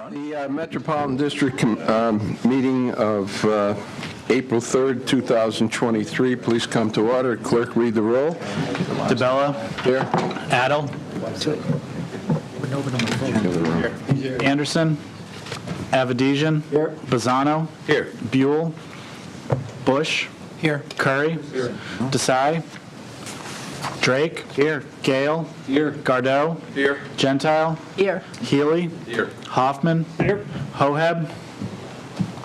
The Metropolitan District meeting of April 3rd, 2023. Please come to order. Clerk, read the roll. DeBella. Here. Adel. Here. Anderson. Avadesian. Here. Bazzano. Here. Buell. Bush. Here. Curry. Here. Desai. Drake. Here. Gale. Here. Gardeau. Here. Gentile. Here. Healy. Here. Hoffman. Here. Hoheb.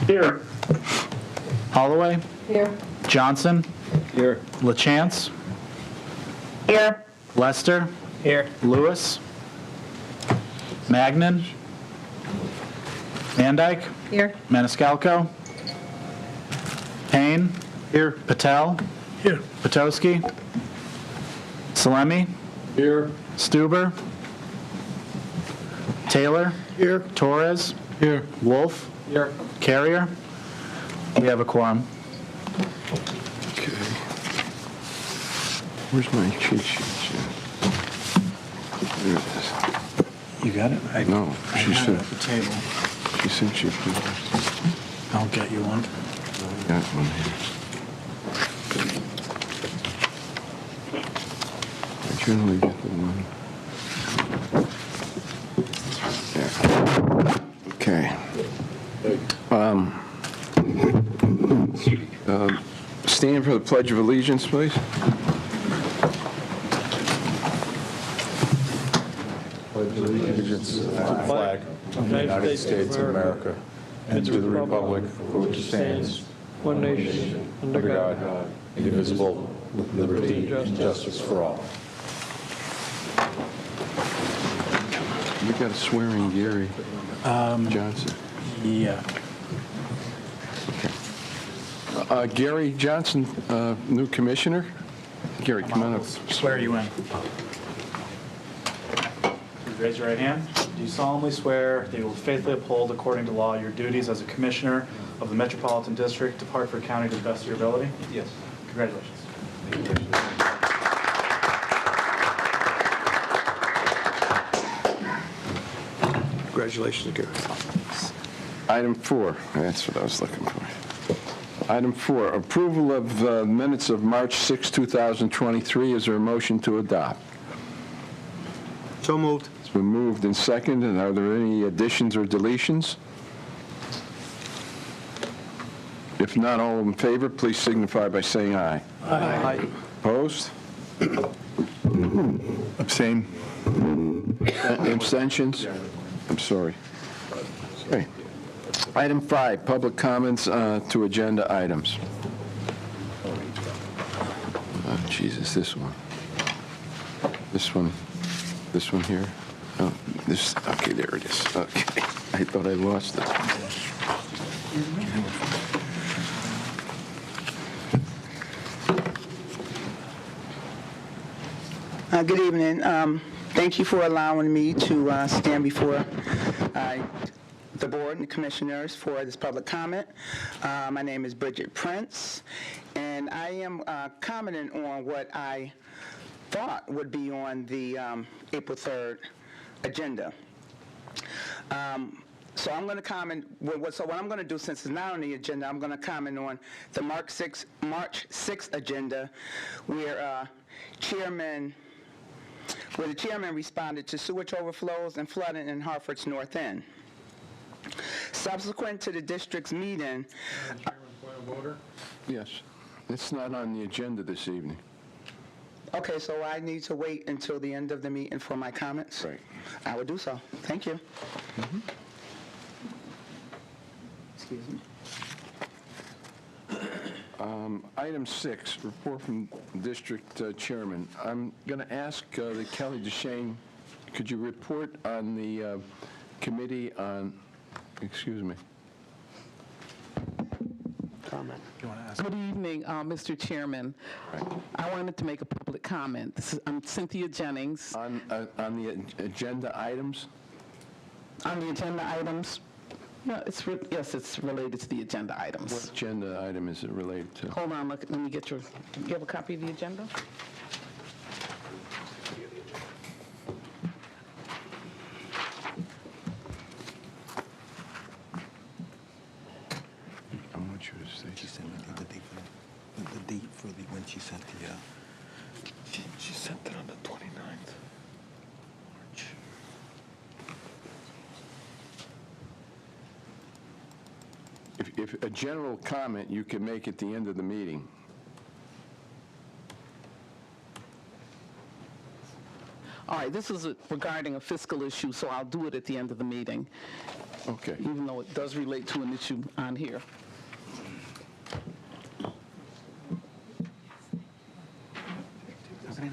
Here. Holloway. Here. Johnson. Here. LaChance. Here. Lester. Here. Lewis. Magnan. Van Dyke. Here. Maniscalco. Payne. Here. Patel. Here. Potowski. Salemi. Here. Stuber. Taylor. Here. Torres. Here. Wolf. Here. Carrier. We have a quorum. Okay. Where's my cheat sheet? There it is. You got it? No, she said. At the table. She said she put it. I'll get you one. I got one here. I generally get the one. There. Okay. Stand for the Pledge of Allegiance, please. Pledge allegiance to the flag of the United States of America and to the republic for which it stands, one nation, under God, indivisible, with liberty and justice for all. We got a swearing Gary Johnson. Yeah. Gary Johnson, new commissioner. Gary, come on up. Swear you in. Raise your right hand. Do you solemnly swear that you will faithfully uphold, according to law, your duties as a commissioner of the Metropolitan District of Hartford County to the best of your ability? Yes. Congratulations. Congratulations, Gary. Item 4, that's what I was looking for. Item 4, approval of the minutes of March 6, 2023. Is there a motion to adopt? So moved. It's been moved and seconded. Are there any additions or deletions? If not, all in favor, please signify by saying aye. Aye. Opposed? Abstain. Abstentions? I'm sorry. Okay. Item 5, public comments to agenda items. Oh, Jesus, this one. This one. This one here. Oh, this. Okay, there it is. Okay. I thought I lost it. Good evening. Thank you for allowing me to stand before the board and the commissioners for this public comment. My name is Bridget Prince, and I am commenting on what I thought would be on the April 3rd agenda. So I'm going to comment. So what I'm going to do, since it's not on the agenda, I'm going to comment on the March 6th agenda, where the chairman responded to sewage overflows and flooding in Hartford's North End. Subsequent to the district's meeting... Chairman, point of order? Yes. It's not on the agenda this evening. Okay, so I need to wait until the end of the meeting for my comments? Right. I will do so. Thank you. Excuse me. Item 6, report from district chairman. I'm going to ask the Kelly DeShane, could you report on the committee on, excuse me. Comment. Good evening, Mr. Chairman. Right. I wanted to make a public comment. I'm Cynthia Jennings. On the agenda items? On the agenda items? Yeah, yes, it's related to the agenda items. What agenda item is it related to? Hold on, let me get you have a copy of the agenda? if a general comment you can make at the end of the meeting. All right, this is regarding a fiscal issue, so I'll do it at the end of the meeting, Okay. even though it does relate to an issue on here.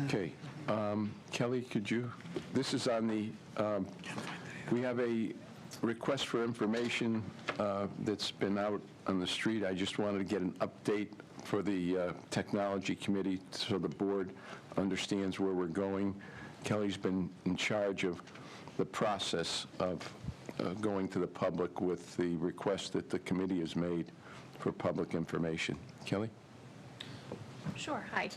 Okay. Kelly, could you, this is on the, we have a request for information that's been out on the street. I just wanted to get an update for the Technology Committee so the board understands where we're going. Kelly's been in charge of the process of going to the public with the request that the committee has made for public information. Kelly? Sure. Hi.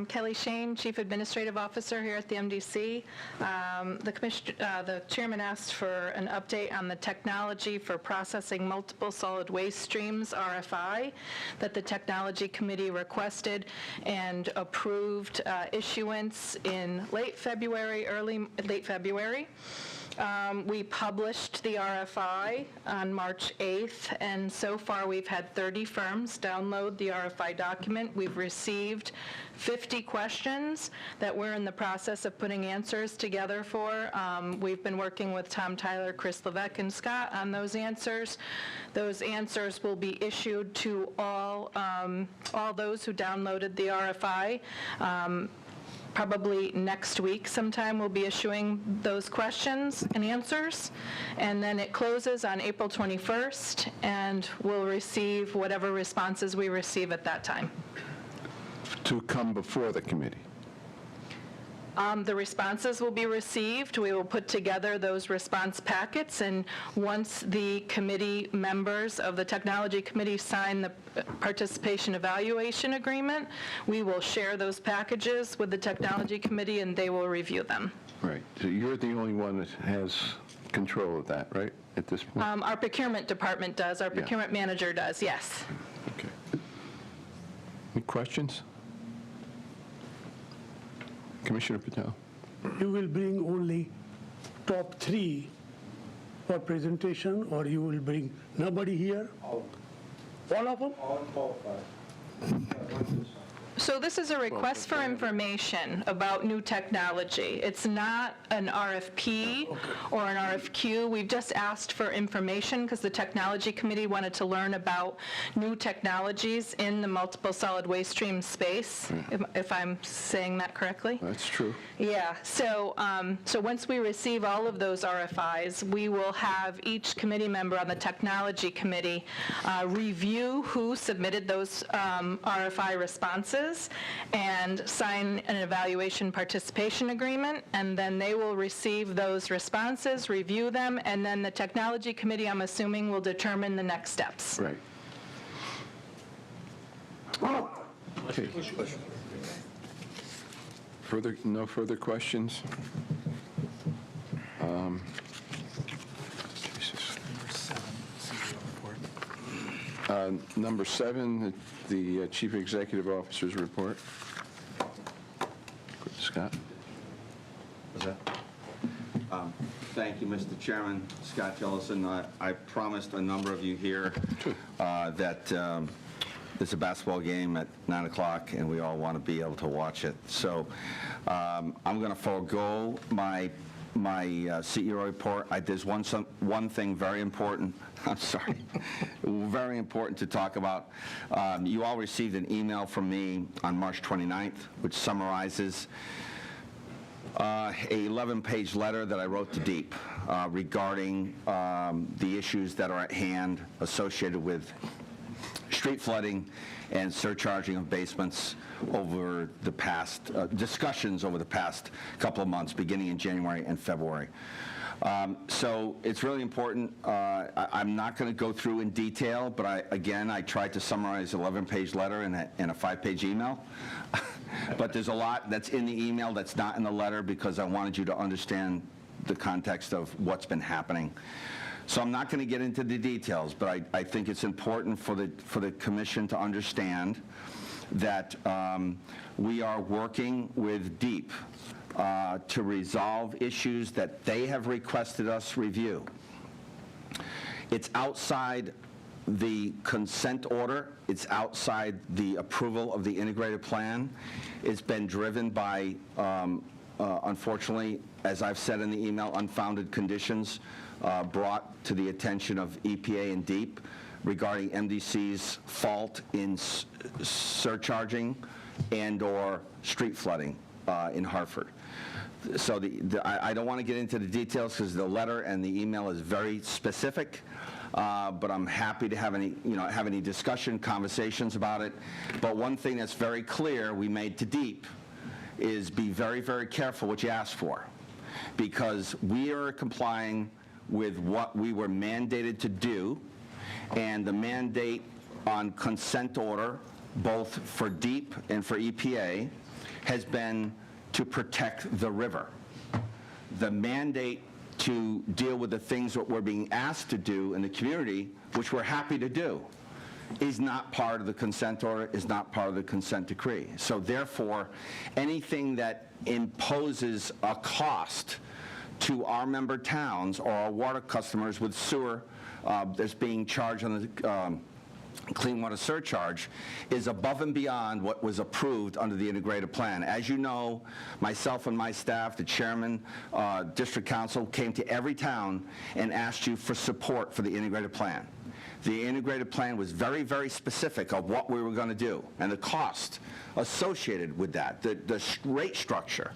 Kelly Shane, Chief Administrative Officer here at the MDC. The chairman asked for an update on the technology for processing multiple solid waste streams, RFI, that the Technology Committee requested and approved issuance in late February. We published the RFI on March 8th, and so far we've had 30 firms download the RFI document. We've received 50 questions that we're in the process of putting answers together for. We've been working with Tom Tyler, Chris Levesque, and Scott on those answers. Those answers will be issued to all those who downloaded the RFI. Probably next week sometime we'll be issuing those questions and answers, and then it closes on April 21st, and we'll receive whatever responses we receive at that time. To come before the committee. The responses will be received. We will put together those response packets, and once the committee members of the Technology Committee sign the participation evaluation agreement, we will share those packages with the Technology Committee, and they will review them. Right. So you're the only one that has control of that, right, at this point? Our procurement department does. Our procurement manager does, yes. Okay. Any questions? Commissioner Patel. You will bring only top 3 for presentation, or you will bring nobody here? All of them? So this is a request for information about new technology. It's not an RFP or an RFQ. We've just asked for information because the Technology Committee wanted to learn about new technologies in the multiple solid waste stream space, if I'm saying that correctly. That's true. Yeah, so once we receive all of those RFIs, we will have each committee member on the Technology Committee review who submitted those RFI responses and sign an evaluation participation agreement, and then they will receive those responses, review them, and then the Technology Committee, I'm assuming, will determine the next steps. Right. Okay. No further questions? Jesus. Number 7, the Chief Executive Officer's report. Scott? Thank you, Mr. Chairman. Scott Jellison. I promised a number of you here that there's a basketball game at 9 o'clock, and we all want to be able to watch it. So I'm going to forego my CEO report. There's one thing very important. I'm sorry. Very important to talk about. You all received an email from me on March 29th, which summarizes a 11-page letter that I wrote to DEEP regarding the issues that are at hand associated with street flooding and surcharging of basements over the past, discussions over the past couple of months, beginning in January and February. So it's really important. I'm not going to go through in detail, but I tried to summarize an 11-page letter in a 5-page email. But there's a lot that's in the email that's not in the letter because I wanted you to understand the context of what's been happening. So I'm not going to get into the details, but I think it's important for the commission to understand that we are working with DEEP to resolve issues that they have requested us review. It's outside the consent order, it's outside the approval of the integrated plan. It's been driven by, unfortunately, as I've said in the email, unfounded conditions brought to the attention of EPA and DEEP regarding MDC's fault in surcharging and/or street flooding in Hartford. So I don't want to get into the details because the letter and the email is very specific, but I'm happy to have any discussion, conversations about it. But one thing that's very clear we made to DEEP is be very, very careful what you ask for, because we are complying with what we were mandated to do, and the mandate on consent order, both for DEEP and for EPA, has been to protect the river. The mandate to deal with the things that we're being asked to do in the community, which we're happy to do, is not part of the consent order, is not part of the consent decree. So therefore, anything that imposes a cost to our member towns or our water customers with sewer that's being charged on the clean water surcharge is above and beyond what was approved under the integrated plan. As you know, myself and my staff, the chairman, district council, came to every town and asked you for support for the integrated plan. The integrated plan was very, very specific of what we were going to do and the cost associated with that, the rate structure.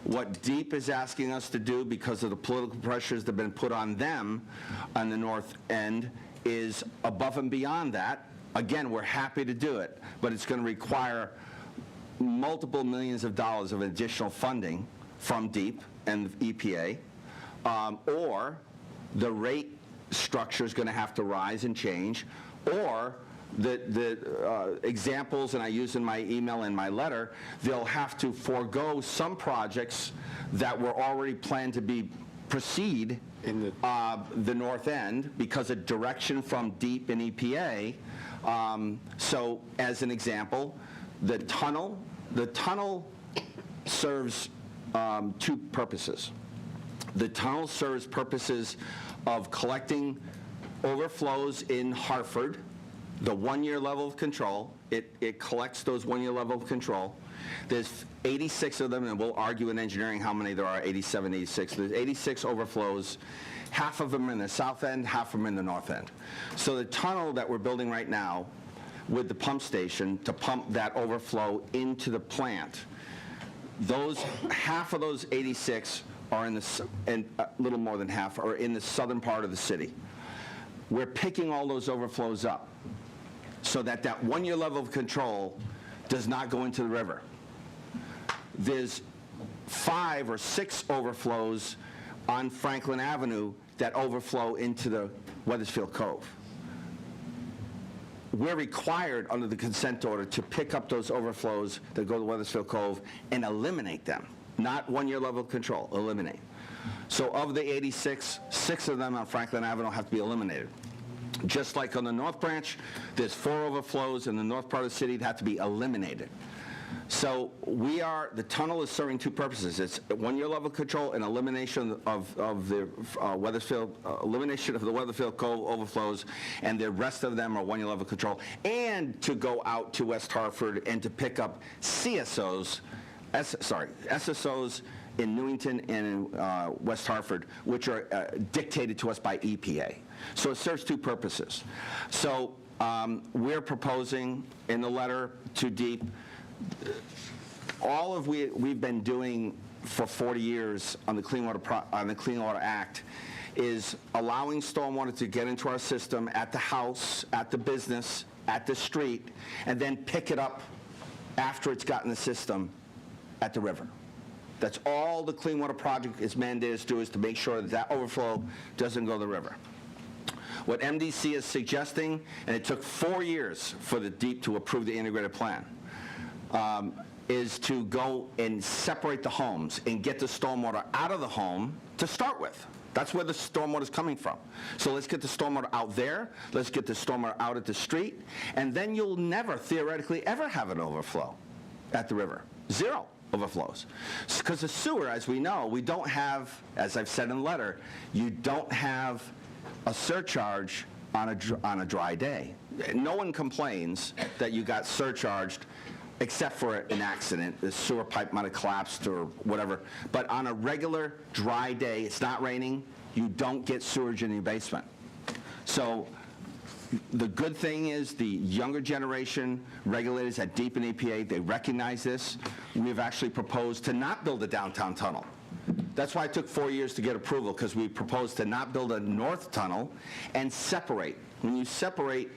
What DEEP is asking us to do because of the political pressures that have been put on them on the north end is above and beyond that. Again, we're happy to do it, but it's going to require multiple millions of dollars of additional funding from DEEP and EPA, or the rate structure is going to have to rise and change, or the examples, and I use in my email and my letter, they'll have to forego some projects that were already planned to proceed in the north end because of direction from DEEP and EPA. So as an example, the tunnel serves two purposes. The tunnel serves purposes of collecting overflows in Hartford, the one-year level of control. It collects those one-year level of control. There's 86 of them, and we'll argue in engineering how many there are, 87, 86. There's 86 overflows. Half of them are in the south end, half of them are in the north end. So the tunnel that we're building right now with the pump station to pump that overflow into the plant, half of those 86 are and a little more than half are in the southern part of the city. We're picking all those overflows up so that one-year level of control does not go into the river. There's 5 or 6 overflows on Franklin Avenue that overflow into the Weathersfield Cove. We're required under the consent order to pick up those overflows that go to Weathersfield Cove and eliminate them. Not one-year level of control, eliminate. So of the 86, 6 of them on Franklin Avenue have to be eliminated. Just like on the North Branch, there's 4 overflows in the north part of the city that have to be eliminated. So the tunnel is serving two purposes. It's one-year level control and elimination of the Weathersfield Cove overflows, and the rest of them are one-year level control, and to go out to West Hartford and to pick up SSOs in Newington and in West Hartford, which are dictated to us by EPA. So it serves two purposes. So we're proposing in the letter to DEEP, all of we've been doing for 40 years on the Clean Water Act is allowing stormwater to get into our system at the house, at the business, at the street, and then pick it up after it's gotten the system at the river. That's all the Clean Water Project is mandated to do, is to make sure that overflow doesn't go to the river. What MDC is suggesting, and it took 4 years for the DEEP to approve the integrated plan, is to go and separate the homes and get the stormwater out of the home to start with. That's where the stormwater is coming from. So let's get the stormwater out there, let's get the stormwater out at the street, and then you'll never, theoretically, ever have an overflow at the river. 0 overflows. Because the sewer, as we know, we don't have, as I've said in the letter, you don't have a surcharge on a dry day. No one complains that you got surcharged except for an accident. The sewer pipe might have collapsed or whatever. But on a regular dry day, it's not raining, you don't get sewage in your basement. So the good thing is the younger generation regulators at DEEP and EPA, they recognize this. We've actually proposed to not build a downtown tunnel. That's why it took 4 years to get approval, because we proposed to not build a north tunnel and separate. When you separate,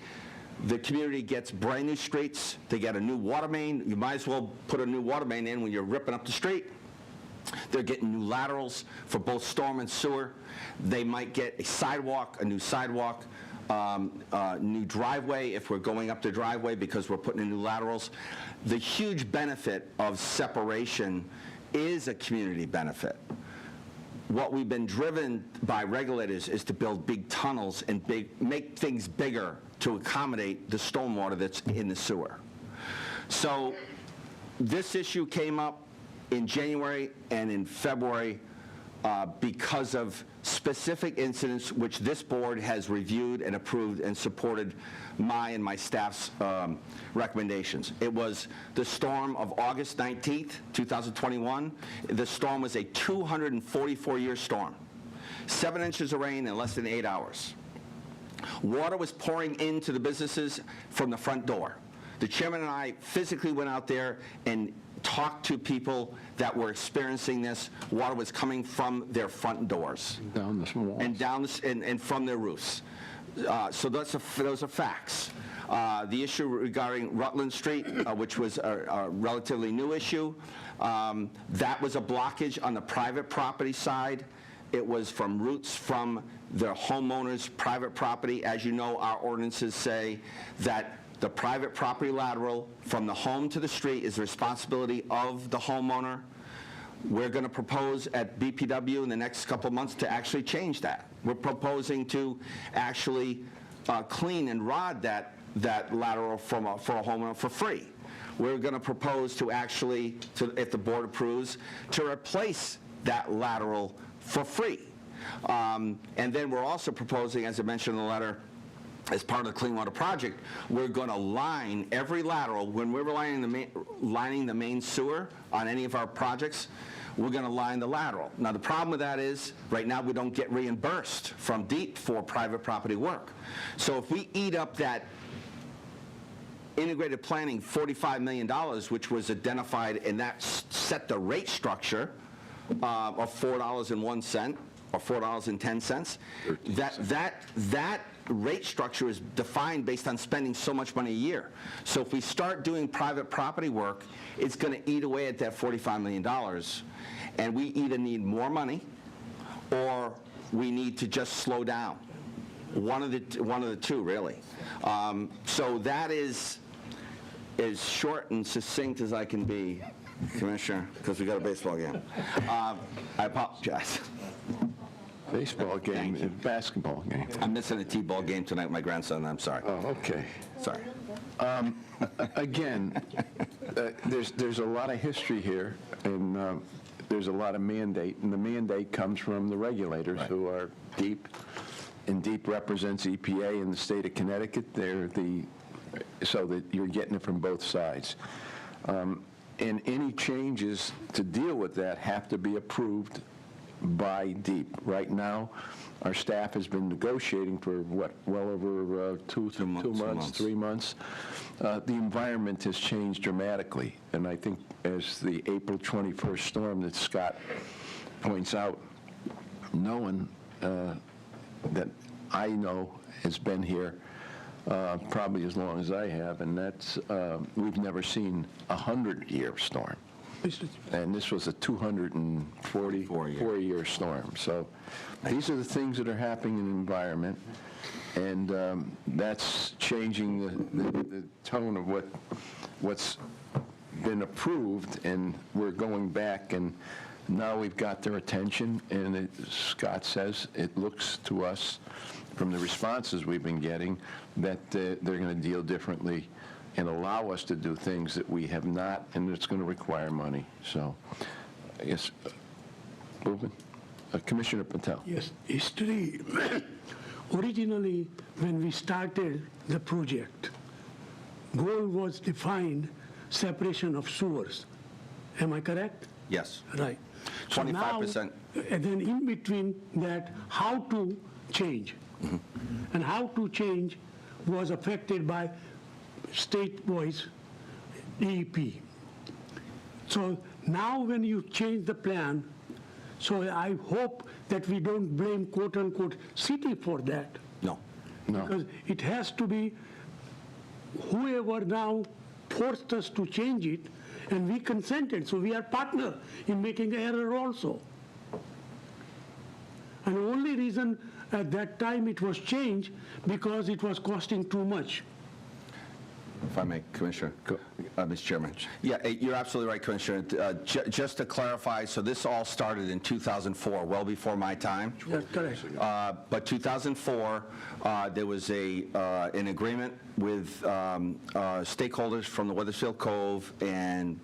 the community gets brand new streets, they get a new water main. You might as well put a new water main in when you're ripping up the street. They're getting new laterals for both storm and sewer. They might get a sidewalk, a new sidewalk, new driveway if we're going up the driveway because we're putting in new laterals. The huge benefit of separation is a community benefit. What we've been driven by regulators is to build big tunnels and make things bigger to accommodate the stormwater that's in the sewer. So this issue came up in January and in February because of specific incidents which this board has reviewed and approved and supported my and my staff's recommendations. It was the storm of August 19th, 2021. The storm was a 244-year storm. 7 inches of rain in less than 8 hours. Water was pouring into the businesses from the front door. The chairman and I physically went out there and talked to people that were experiencing this. Water was coming from their front doors. Down the walls. And down and from their roofs. So those are facts. The issue regarding Rutland Street, which was a relatively new issue, that was a blockage on the private property side. It was from roots from the homeowner's private property. As you know, our ordinances say that the private property lateral from the home to the street is the responsibility of the homeowner. We're going to propose at BPW in the next couple of months to actually change that. We're proposing to actually clean and rod that lateral for a homeowner for free. We're going to propose to actually, if the board approves, to replace that lateral for free. And then we're also proposing, as I mentioned in the letter, as part of the Clean Water Project, we're going to line every lateral. When we're lining the main sewer on any of our projects, we're going to line the lateral. Now, the problem with that is, right now, we don't get reimbursed from DEEP for private property work. So if we eat up that integrated planning $45 million, which was identified, and that set the rate structure of $4.01 or $4.10, that rate structure is defined based on spending so much money a year. So if we start doing private property work, it's going to eat away at that $45 million. And we either need more money or we need to just slow down. One of the two, really. So that is as short and succinct as I can be, Commissioner, because we got a baseball game. I apologize. Baseball game, basketball game. I'm missing a T-ball game tonight with my grandson. I'm sorry. Oh, okay. Sorry. Again, there's a lot of history here, and there's a lot of mandate, and the mandate comes from the regulators who are DEEP, and DEEP represents EPA in the state of Connecticut. So that you're getting it from both sides. And any changes to deal with that have to be approved by DEEP. Right now, our staff has been negotiating for, well over 3 months. The environment has changed dramatically, and I think as the April 21st storm that Scott points out, no one that I know has been here probably as long as I have, and that's, we've never seen a 100-year storm. And this was a 244-year storm. So these are the things that are happening in the environment, and that's changing the tone of what's been approved, and we're going back, and now we've got their attention, and Scott says it looks to us from the responses we've been getting that they're going to deal differently and allow us to do things that we have not, and it's going to require money. So, yes, moving. Commissioner Patel. Yes, yesterday originally, when we started the project, goal was defined separation of sewers. Am I correct? Yes. Right. So now, 25%. and then in between that, how to change. And how to change was affected by state-wise DEP. So now when you change the plan, so I hope that we don't blame quote-unquote city for that. No. Because it has to be whoever now forced us to change it, and we consented, so we are partner in making error also. And the only reason at that time it was changed because it was costing too much. If I may, Commissioner, Mr. Chairman. Yeah, you're absolutely right, Commissioner. Just to clarify, so this all started in 2004, well before my time. That's correct. But 2004, there was an agreement with stakeholders from the Weathersfield Cove and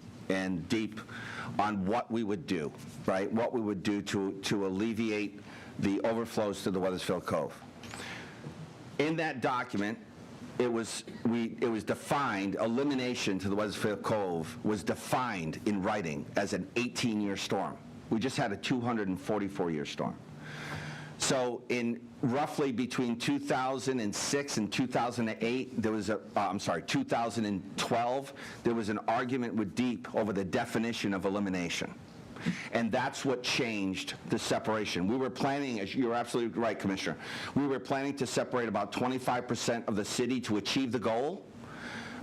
DEEP on what we would do, right? What we would do to alleviate the overflows to the Weathersfield Cove. In that document, it was defined, elimination to the Weathersfield Cove was defined in writing as an 18-year storm. We just had a 244-year storm. So in roughly between 2006 and 2008, there was 2012, there was an argument with DEEP over the definition of elimination. And that's what changed the separation. We were planning, as you're absolutely right, Commissioner, we were planning to separate about 25% of the city to achieve the goal,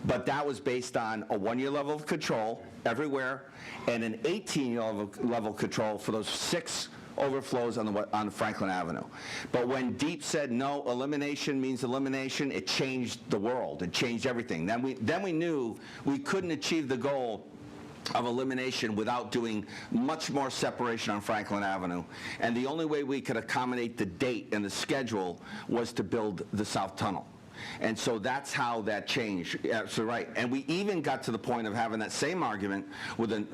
but that was based on a 1-year level of control everywhere and an 18-year level control for those 6 overflows on Franklin Avenue. But when DEEP said no, elimination means elimination, it changed the world. It changed everything. Then we knew we couldn't achieve the goal of elimination without doing much more separation on Franklin Avenue. And the only way we could accommodate the date and the schedule was to build the South Tunnel. And so that's how that changed. Absolutely right. And we even got to the point of having that same argument with the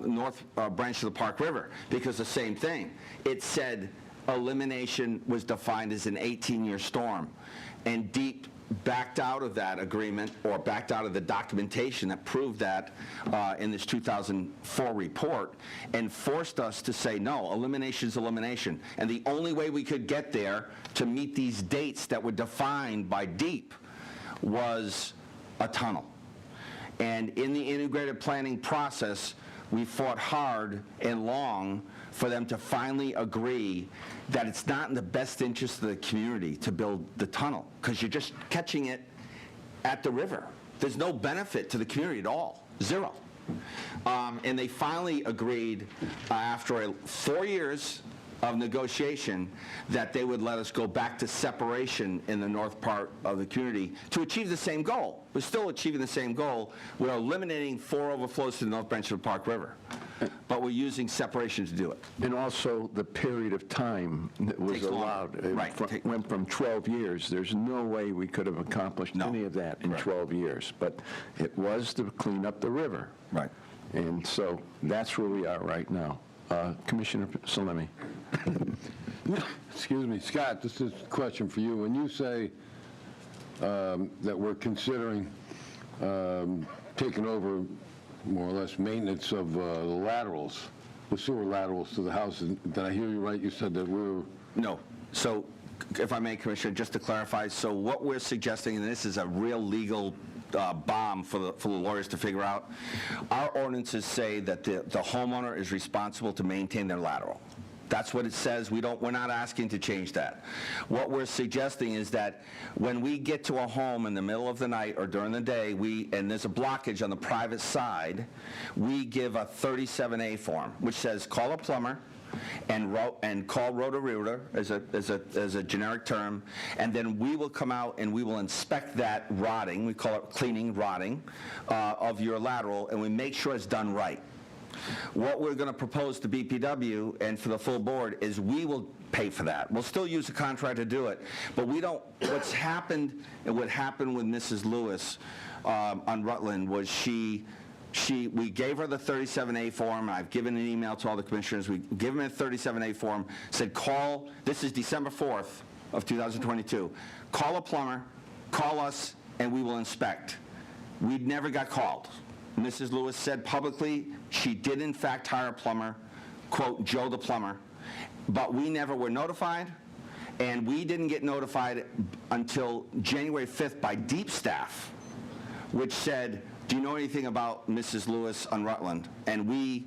north branch of the Park River, because the same thing. It said elimination was defined as an 18-year storm. And DEEP backed out of that agreement, or backed out of the documentation that proved that in this 2004 report, and forced us to say, no, elimination is elimination. And the only way we could get there to meet these dates that were defined by DEEP was a tunnel. And in the integrated planning process, we fought hard and long for them to finally agree that it's not in the best interest of the community to build the tunnel, because you're just catching it at the river. There's no benefit to the community at all, zero. And they finally agreed after 4 years of negotiation that they would let us go back to separation in the north part of the community to achieve the same goal. We're still achieving the same goal. We're eliminating 4 overflows to the north branch of the Park River, but we're using separation to do it. And also the period of time that was Takes allowed. longer. Right. It went from 12 years. There's no way we could have accomplished No. any of that in Right. 12 years. But it was to clean up the river. Right. And so that's where we are right now. Commissioner Salemi. Excuse me, Scott, this is a question for you. When you say that we're considering taking over more or less maintenance of the laterals, the sewer laterals to the houses, did I hear you right? You said that we're... No. So, if I may, Commissioner, just to clarify, so what we're suggesting, and this is a real legal bomb for the lawyers to figure out, our ordinances say that the homeowner is responsible to maintain their lateral. That's what it says. We're not asking to change that. What we're suggesting is that when we get to a home in the middle of the night or during the day, and there's a blockage on the private side, we give a 37A form, which says call a plumber and call Roto-Rooter as a generic term, and then we will come out and we will inspect that rotting, we call it cleaning, rotting, of your lateral, and we make sure it's done right. What we're going to propose to BPW and for the full board is we will pay for that. We'll still use a contract to do it, but we don't, what happened with Mrs. Lewis on Rutland was we gave her the 37A form. I've given an email to all the commissioners. We gave them a 37A form, said call, this is December 4th of 2022. Call a plumber, call us, and we will inspect. We never got called. Mrs. Lewis said publicly she did in fact hire a plumber, quote, Joe the plumber, but we never were notified, and we didn't get notified until January 5th by Deep staff, which said, do you know anything about Mrs. Lewis on Rutland? And we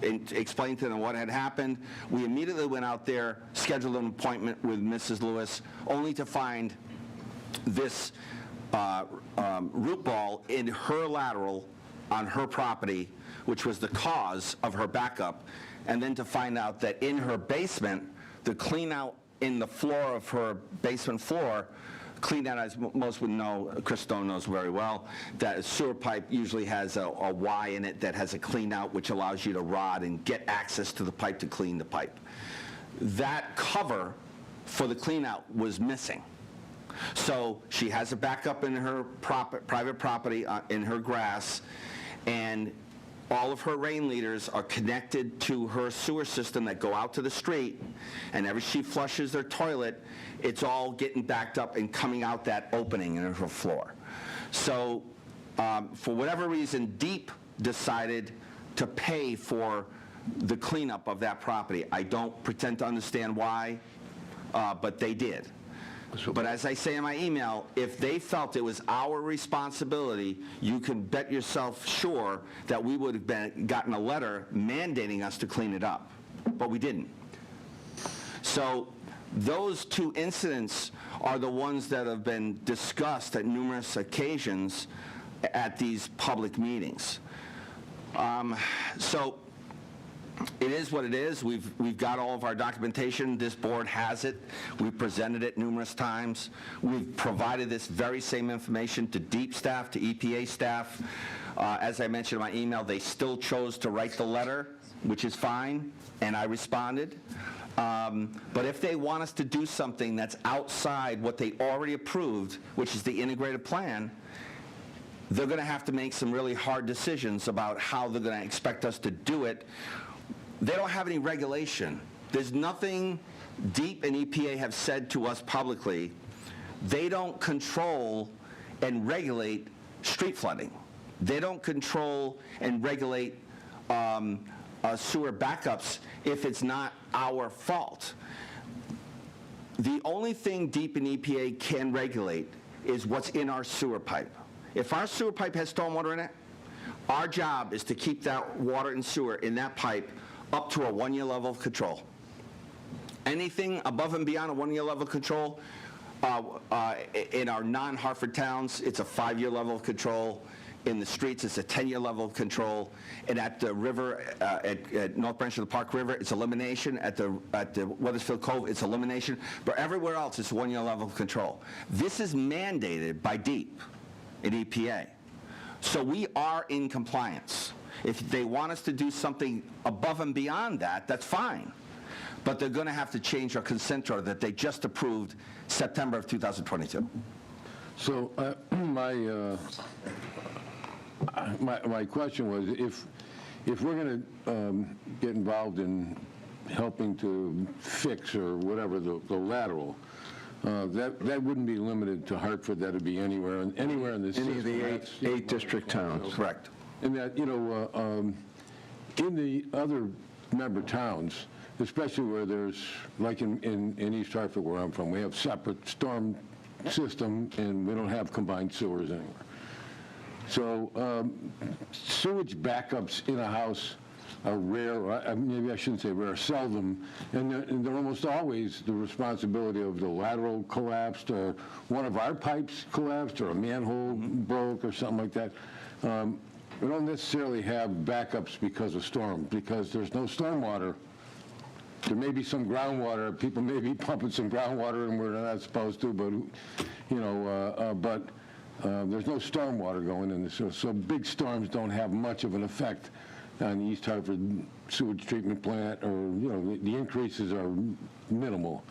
explained to them what had happened. We immediately went out there, scheduled an appointment with Mrs. Lewis, only to find this root ball in her lateral on her property, which was the cause of her backup, and then to find out that in her basement, the clean out in the floor of her basement floor, clean out, as most would know, Chris Stone knows very well, that a sewer pipe usually has a Y in it that has a clean out, which allows you to rod and get access to the pipe to clean the pipe. That cover for the clean out was missing. So she has a backup in her private property in her grass, and all of her rain leaders are connected to her sewer system that go out to the street, and every she flushes their toilet, it's all getting backed up and coming out that opening in her floor. So for whatever reason, Deep decided to pay for the cleanup of that property. I don't pretend to understand why, but they did. But as I say in my email, if they felt it was our responsibility, you can bet yourself sure that we would have gotten a letter mandating us to clean it up. But we didn't. So those two incidents are the ones that have been discussed at numerous occasions at these public meetings. So it is what it is. We've got all of our documentation. This board has it. We've presented it numerous times. We've provided this very same information to Deep staff, to EPA staff. As I mentioned in my email, they still chose to write the letter, which is fine, and I responded. But if they want us to do something that's outside what they already approved, which is the integrated plan, they're going to have to make some really hard decisions about how they're going to expect us to do it. They don't have any regulation. There's nothing Deep and EPA have said to us publicly. They don't control and regulate street flooding. They don't control and regulate sewer backups if it's not our fault. The only thing Deep and EPA can regulate is what's in our sewer pipe. If our sewer pipe has stormwater in it, our job is to keep that water and sewer in that pipe up to a 1-year level of control. Anything above and beyond a 1-year level of control, in our non-Hartford towns, it's a 5-year level of control. In the streets, it's a 10-year level of control. And at the river, at North Branch of the Park River, it's elimination. At the Weathersfield Cove, it's elimination. But everywhere else, it's a 1-year level of control. This is mandated by Deep and EPA. So we are in compliance. If they want us to do something above and beyond that, that's fine. But they're going to have to change our consent order that they just approved September of 2022. So my question was, if we're going to get involved in helping to fix or whatever the lateral, that wouldn't be limited to Hartford. That would be anywhere in the system. Any of the eight district towns. Correct. And that, in the other member towns, especially where there's, like in East Hartford where I'm from, we have separate storm system and we don't have combined sewers anywhere. So sewage backups in a house are rare, maybe I shouldn't say rare, seldom, and they're almost always the responsibility of the lateral collapsed, or one of our pipes collapsed, or a manhole broke, or something like that. We don't necessarily have backups because of storm, because there's no storm water. There may be some groundwater. People may be pumping some groundwater, and we're not supposed to, but there's no storm water going in the sewer. So big storms don't have much of an effect on the East Hartford sewage treatment plant, or the increases are minimal.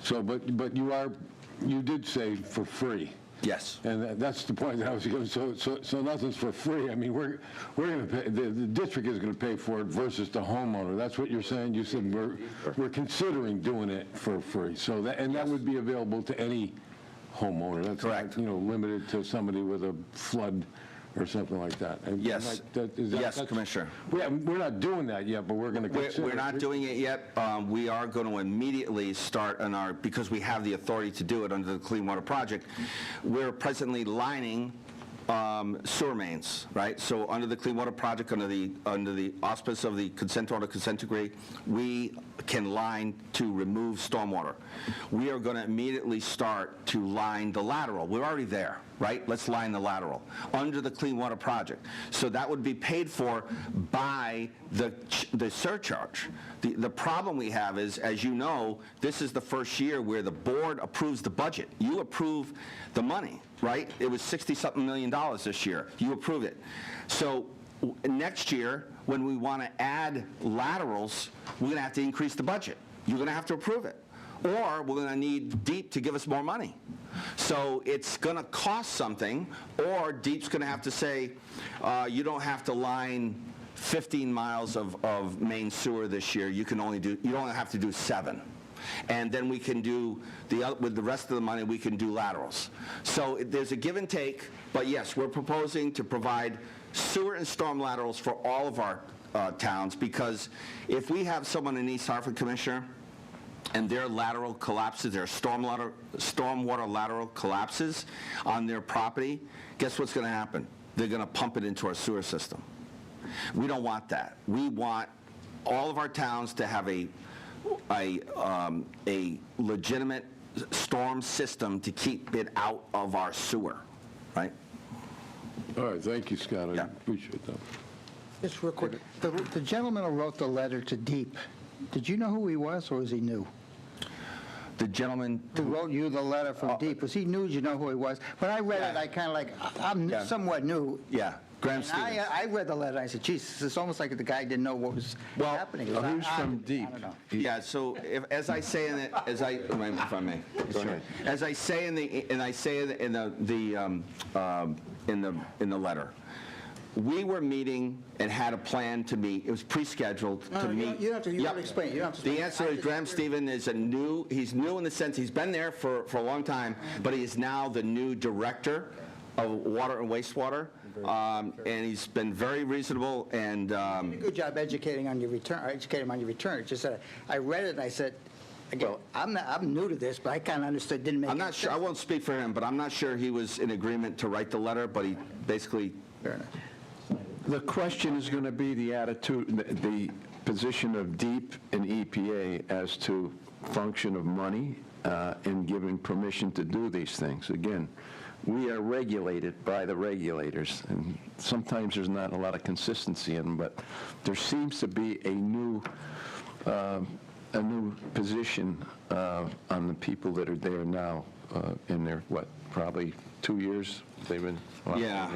So, but you did say for free. Yes. And that's the point that I was going to, so nothing's for free. I mean, we're going to pay, the district is going to pay for it versus the homeowner. That's what you're saying? You said we're considering doing it for free. So that, and that would be available to any homeowner. That's Correct. not, limited to somebody with a flood or something like that. And Yes. Yes, Commissioner. We're not doing that yet, but we're going to consider. We're not doing it yet. We are going to immediately start on our, because we have the authority to do it under the Clean Water Project, we're presently lining sewer mains, right? So under the Clean Water Project, under the auspice of the consent order, consent decree, we can line to remove stormwater. We are going to immediately start to line the lateral. We're already there, right? Let's line the lateral under the Clean Water Project. So that would be paid for by the surcharge. The problem we have is, as you know, this is the first year where the board approves the budget. You approve the money, right? It was $60-something million this year. You approve it. So next year, when we want to add laterals, we're going to have to increase the budget. You're going to have to approve it. Or we're going to need DEEP to give us more money. So it's going to cost something, or DEEP's going to have to say, you don't have to line 15 miles of main sewer this year. You don't have to do 7. And then we can do, with the rest of the money, we can do laterals. So there's a give and take, but yes, we're proposing to provide sewer and storm laterals for all of our towns, because if we have someone in East Hartford, Commissioner, and their lateral collapses, their stormwater lateral collapses on their property, guess what's going to happen? They're going to pump it into our sewer system. We don't want that. We want all of our towns to have a legitimate storm system to keep it out of our sewer, right? All right, thank you, Scott. I Yeah. appreciate that. Just real quick, the gentleman who wrote the letter to DEEP, did you know who he was, or was he new? The gentleman Who wrote you the letter from DEEP, was he new? Did you know who he was? When I read it, I kind of like, I'm Yeah. somewhat new. Yeah, Graham And Stevens. I read the letter, I said, geez, it's almost like the guy didn't know what was happening. It was who's odd. from DEEP? I don't know. Yeah, so as I say in it, if I may, go ahead. As I say in the letter, we were meeting and had a plan to meet. It was pre-scheduled No, to no, meet. you don't have to- you don't Yep. have to explain it. You don't have to The explain it. answer I is just- Graham Stevens is he's new in the sense he's been there for a long time, but he is now the new director of water and wastewater, and he's been very reasonable and. Good job educating on your return. It's just that I read it and I said, again, I'm new to this, but I kind of understood, didn't make I'm any not sure, I sense. won't speak for him, but I'm not sure he was in agreement to write the letter, but he basically, Fair enough. The question is going to be the attitude, the position of DEEP and EPA as to function of money in giving permission to do these things. Again, we are regulated by the regulators, and sometimes there's not a lot of consistency in them, but there seems to be a new position on the people that are there now in their, probably 2 years they've been. yeah.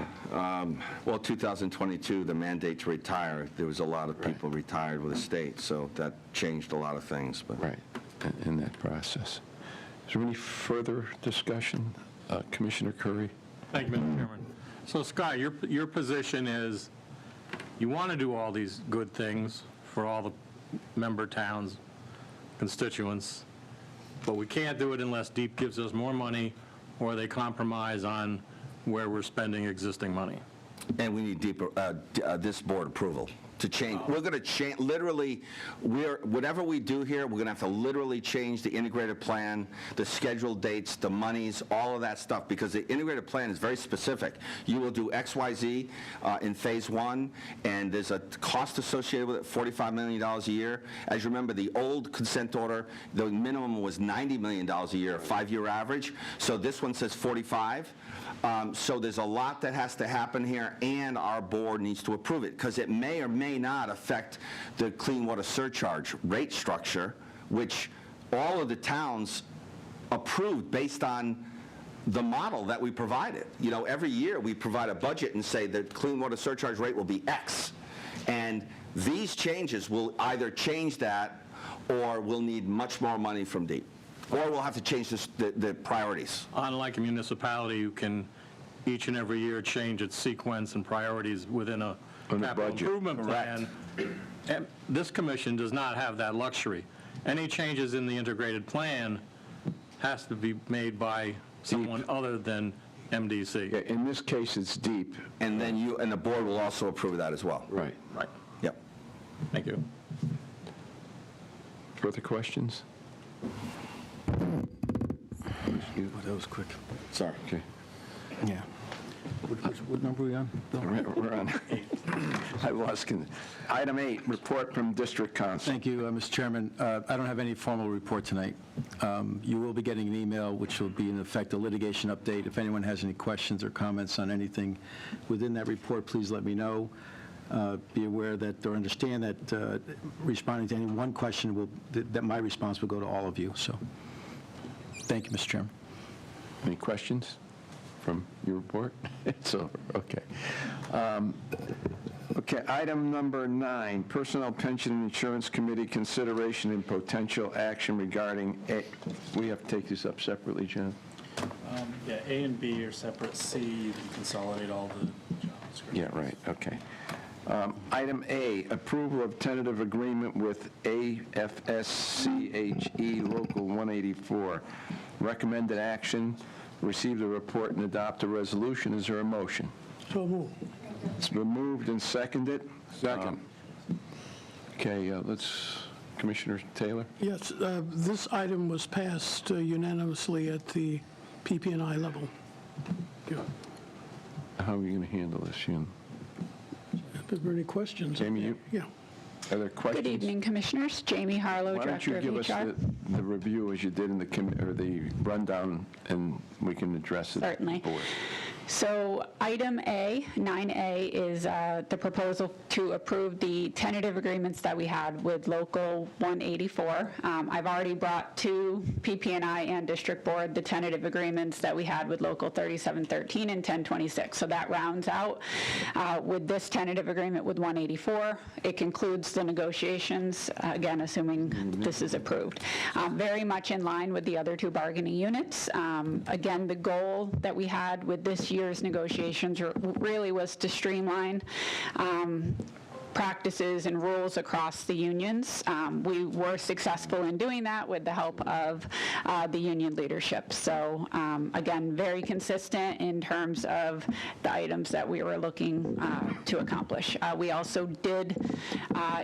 Well, 2022, the mandate to retire, there was a lot of people retired with the state, so that changed a lot of things. But Right, in that process. Is there any further discussion? Commissioner Curry? Thank you, Mr. Chairman. So Scott, your position is you want to do all these good things for all the member towns, constituents, but we can't do it unless DEEP gives us more money or they compromise on where we're spending existing money. And we need this board approval to change. We're going to change, literally, whatever we do here, we're going to have to literally change the integrated plan, the scheduled dates, the monies, all of that stuff, because the integrated plan is very specific. You will do X, Y, Z in phase 1, and there's a cost associated with it, $45 million a year. As you remember, the old consent order, the minimum was $90 million a year, 5-year average. So this one says 45. So there's a lot that has to happen here, and our board needs to approve it, because it may or may not affect the clean water surcharge rate structure, which all of the towns approved based on the model that we provided. You know, every year we provide a budget and say the clean water surcharge rate will be X. And these changes will either change that or we'll need much more money from DEEP. Or we'll have to change the priorities. Unlike a municipality, you can each and every year change its sequence and priorities within a On the capital budget. improvement plan. And this commission does not have that luxury. Any changes in the integrated plan has to be made by someone other than MDC. Yeah, in this case, it's deep. And then you, and the board will also approve that as well. Right. Right. Yep. Thank you. Further questions? That was quick. Sorry. Okay. Yeah. What number are we on? We're on. I lost. Item 8, report from district council. Thank you, Mr. Chairman. I don't have any formal report tonight. You will be getting an email, which will be in effect a litigation update. If anyone has any questions or comments on anything within that report, please let me know. Be aware that, or understand that responding to any one question, that my response will go to all of you. So, thank you, Mr. Chairman. Any questions from your report? It's over. Okay. Okay, item number 9, Personnel, Pension, and Insurance Committee consideration and potential action regarding we have to take this up separately, John? Yeah, A and B are separate. C, you can consolidate all the job descriptions. Yeah, right, okay. Item A, approval of tentative agreement with AFSCHE Local 184. Recommended action, receive the report and adopt a resolution. Is there a motion? So move. It's been moved and seconded. Second. Okay, Commissioner Taylor? Yes, this item was passed unanimously at the PP&I level. Yeah. How are you going to handle this, Ian? If there are any questions? Jamie, you? Yeah. Are there questions? Good evening, Commissioners. Jamie Harlow, Why don't you Director give of us HR. the review as you did in the rundown, and we can address it. Certainly. So item A, 9A, is the proposal to approve the tentative agreements that we had with Local 184. I've already brought to PP&I and District Board the tentative agreements that we had with Local 3713 and 1026. So that rounds out with this tentative agreement with 184. It concludes the negotiations, again, assuming this is approved. Very much in line with the other two bargaining units. Again, the goal that we had with this year's negotiations really was to streamline practices and rules across the unions. We were successful in doing that with the help of the union leadership. So again, very consistent in terms of the items that we were looking to accomplish. We also did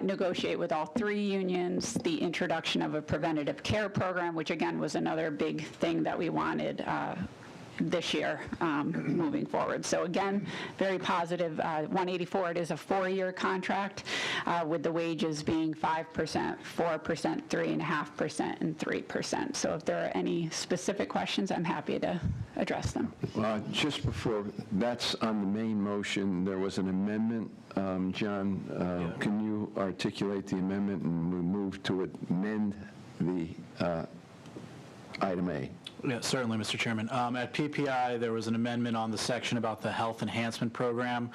negotiate with all 3 unions the introduction of a preventative care program, which again was another big thing that we wanted this year moving forward. So again, very positive. 184, it is a 4-year contract with the wages being 5%, 4%, 3.5%, and 3%. So if there are any specific questions, I'm happy to address them. Just before, that's on the main motion. There was an amendment. John, can you articulate the amendment, and we move to amend the item A? Yeah, certainly, Mr. Chairman. At PPI, there was an amendment on the section about the health enhancement program.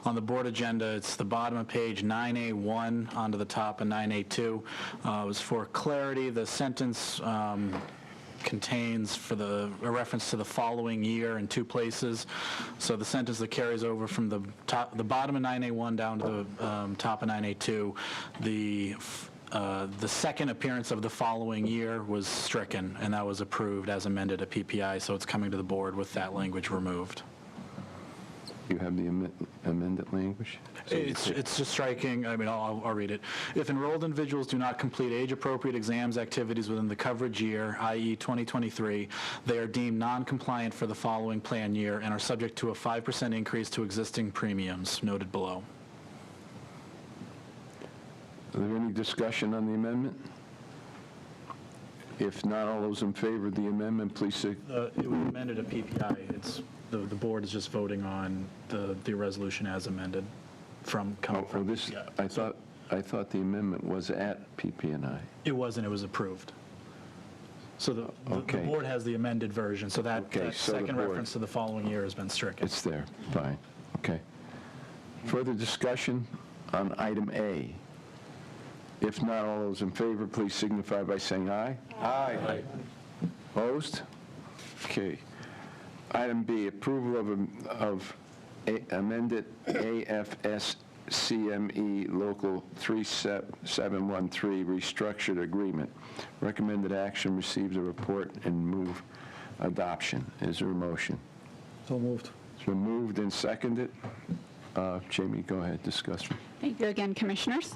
On the board agenda, it's the bottom of page 9A1 onto the top of 9A2. It was for clarity. The sentence contains a reference to the following year in 2 places. So the sentence that carries over from the bottom of 9A1 down to the top of 9A2, the second appearance of the following year was stricken, and that was approved as amended at PPI, so it's coming to the board with that language removed. You have the amended language? It's just striking, I mean, I'll read it. If enrolled individuals do not complete age-appropriate exams activities within the coverage year, i.e. 2023, they are deemed non-compliant for the following plan year and are subject to a 5% increase to existing premiums, noted below. Are there any discussion on the amendment? If not, all those in favor of the amendment, please say. It was amended at PPI. The board is just voting on the resolution as amended coming from this. PPI. I thought the amendment was at PP&I. It wasn't, it was approved. So the board has the amended version, so that second reference to the following year has been stricken. It's there, fine, okay. Further discussion on item A? If not, all those in favor, please signify by saying aye. Aye. Opposed? Okay. Item B, approval of amended AFS CME Local 3713 restructured agreement. Recommended action, receives a report and move adoption. Is there a motion? So moved. It's been moved and seconded. Jamie, go ahead, discuss. Thank you again, Commissioners.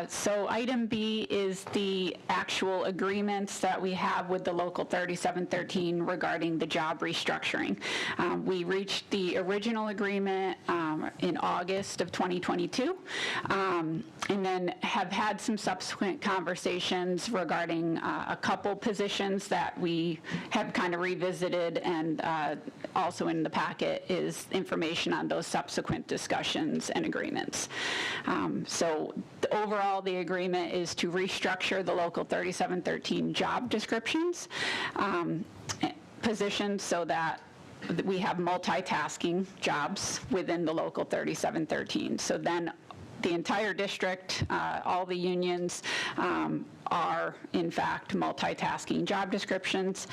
So item B is the actual agreements that we have with the Local 3713 regarding the job restructuring. We reached the original agreement in August of 2022, and then have had some subsequent conversations regarding a couple positions that we have kind of revisited, and also in the packet is information on those subsequent discussions and agreements. So overall, the agreement is to restructure the Local 3713 job descriptions, positions so that we have multitasking jobs within the Local 3713. So then the entire district, all the unions are, in fact, multitasking job descriptions.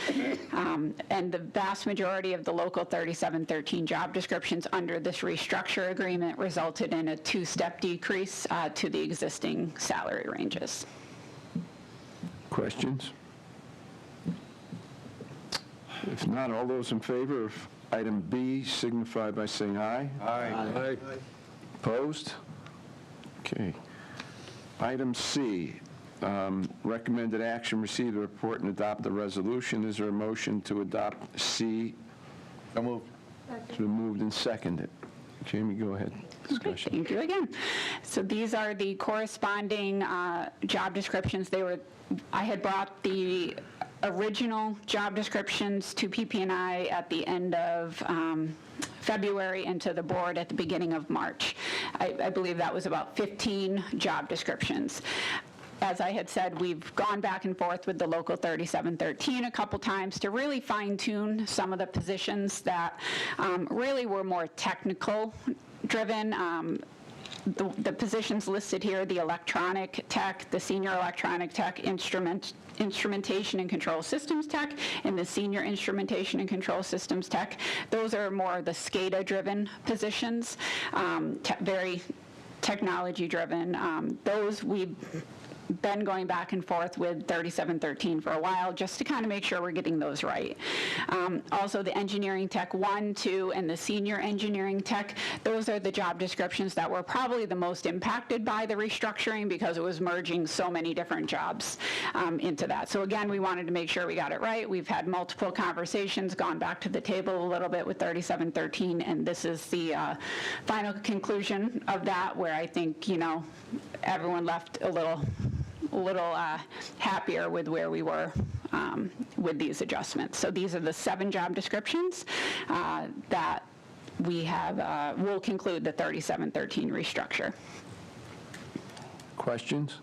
And the vast majority of the Local 3713 job descriptions under this restructure agreement resulted in a two-step decrease to the existing salary ranges. Questions? If not, all those in favor of item B signify by saying aye. Aye. Opposed? Okay. Item C, recommended action, receive the report and adopt the resolution. Is there a motion to adopt C? So moved. It's been moved and seconded. Jamie, go ahead. Okay, Discussion. thank you again. So these are the corresponding job descriptions. I had brought the original job descriptions to PP&I at the end of February and to the board at the beginning of March. I believe that was about 15 job descriptions. As I had said, we've gone back and forth with the Local 3713 a couple times to really fine-tune some of the positions that really were more technical driven. The positions listed here, the electronic tech, the senior electronic tech, instrumentation and control systems tech, and the senior instrumentation and control systems tech, those are more the SCADA-driven positions, very technology-driven. Those we've been going back and forth with 3713 for a while just to kind of make sure we're getting those right. Also, the engineering tech 1, 2, and the senior engineering tech, those are the job descriptions that were probably the most impacted by the restructuring because it was merging so many different jobs into that. So again, we wanted to make sure we got it right. We've had multiple conversations, gone back to the table a little bit with 3713, and this is the final conclusion of that, where I think, everyone left a little happier with where we were with these adjustments. So these are the 7 job descriptions that we have, will conclude the 3713 restructure. Questions?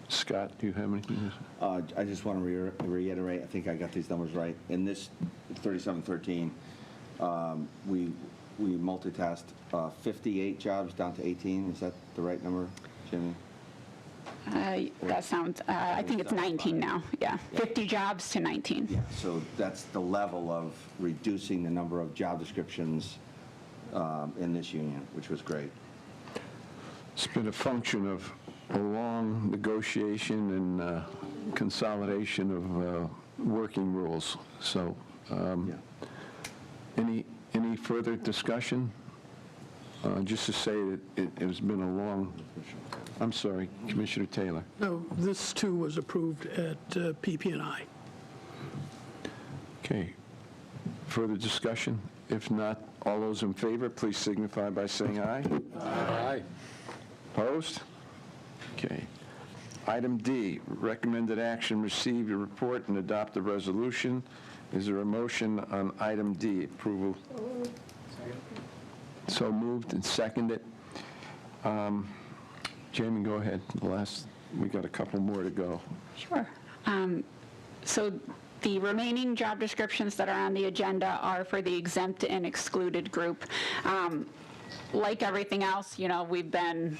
Scott, do you have anything to say? I just want to reiterate, I think I got these numbers right. In this 3713, we multitasked 58 jobs down to 18. Is that the right number, Jimmy? That sounds, I think it's 19 now, yeah. 50 jobs to 19. Yeah, so that's the level of reducing the number of job descriptions in this union, which was great. It's been a function of a long negotiation and consolidation of working rules. So, any further discussion? Just to say that it has been a long, I'm sorry, Commissioner Taylor. No, this too was approved at PP&I. Okay. Further discussion? If not, all those in favor, please signify by saying aye. Aye. Opposed? Okay. Item D, recommended action, receive a report and adopt the resolution. Is there a motion on item D, approval? So moved and seconded. Jamie, go ahead. We got a couple more to go. Sure. So the remaining job descriptions that are on the agenda are for the exempt and excluded group. Like everything else, we've been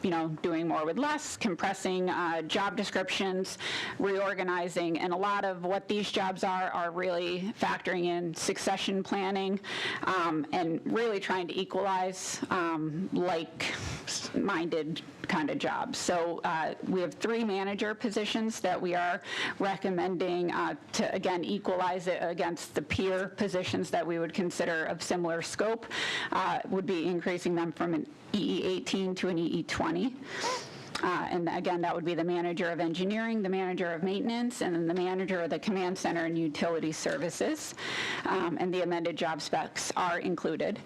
doing more with less, compressing job descriptions, reorganizing, and a lot of what these jobs are really factoring in succession planning and really trying to equalize like-minded kind of jobs. So we have 3 manager positions that we are recommending to, again, equalize it against the peer positions that we would consider of similar scope, would be increasing them from an EE18 to an EE20. And again, that would be the manager of engineering, the manager of maintenance, and then the manager of the command center and utility services. And the amended job specs are included.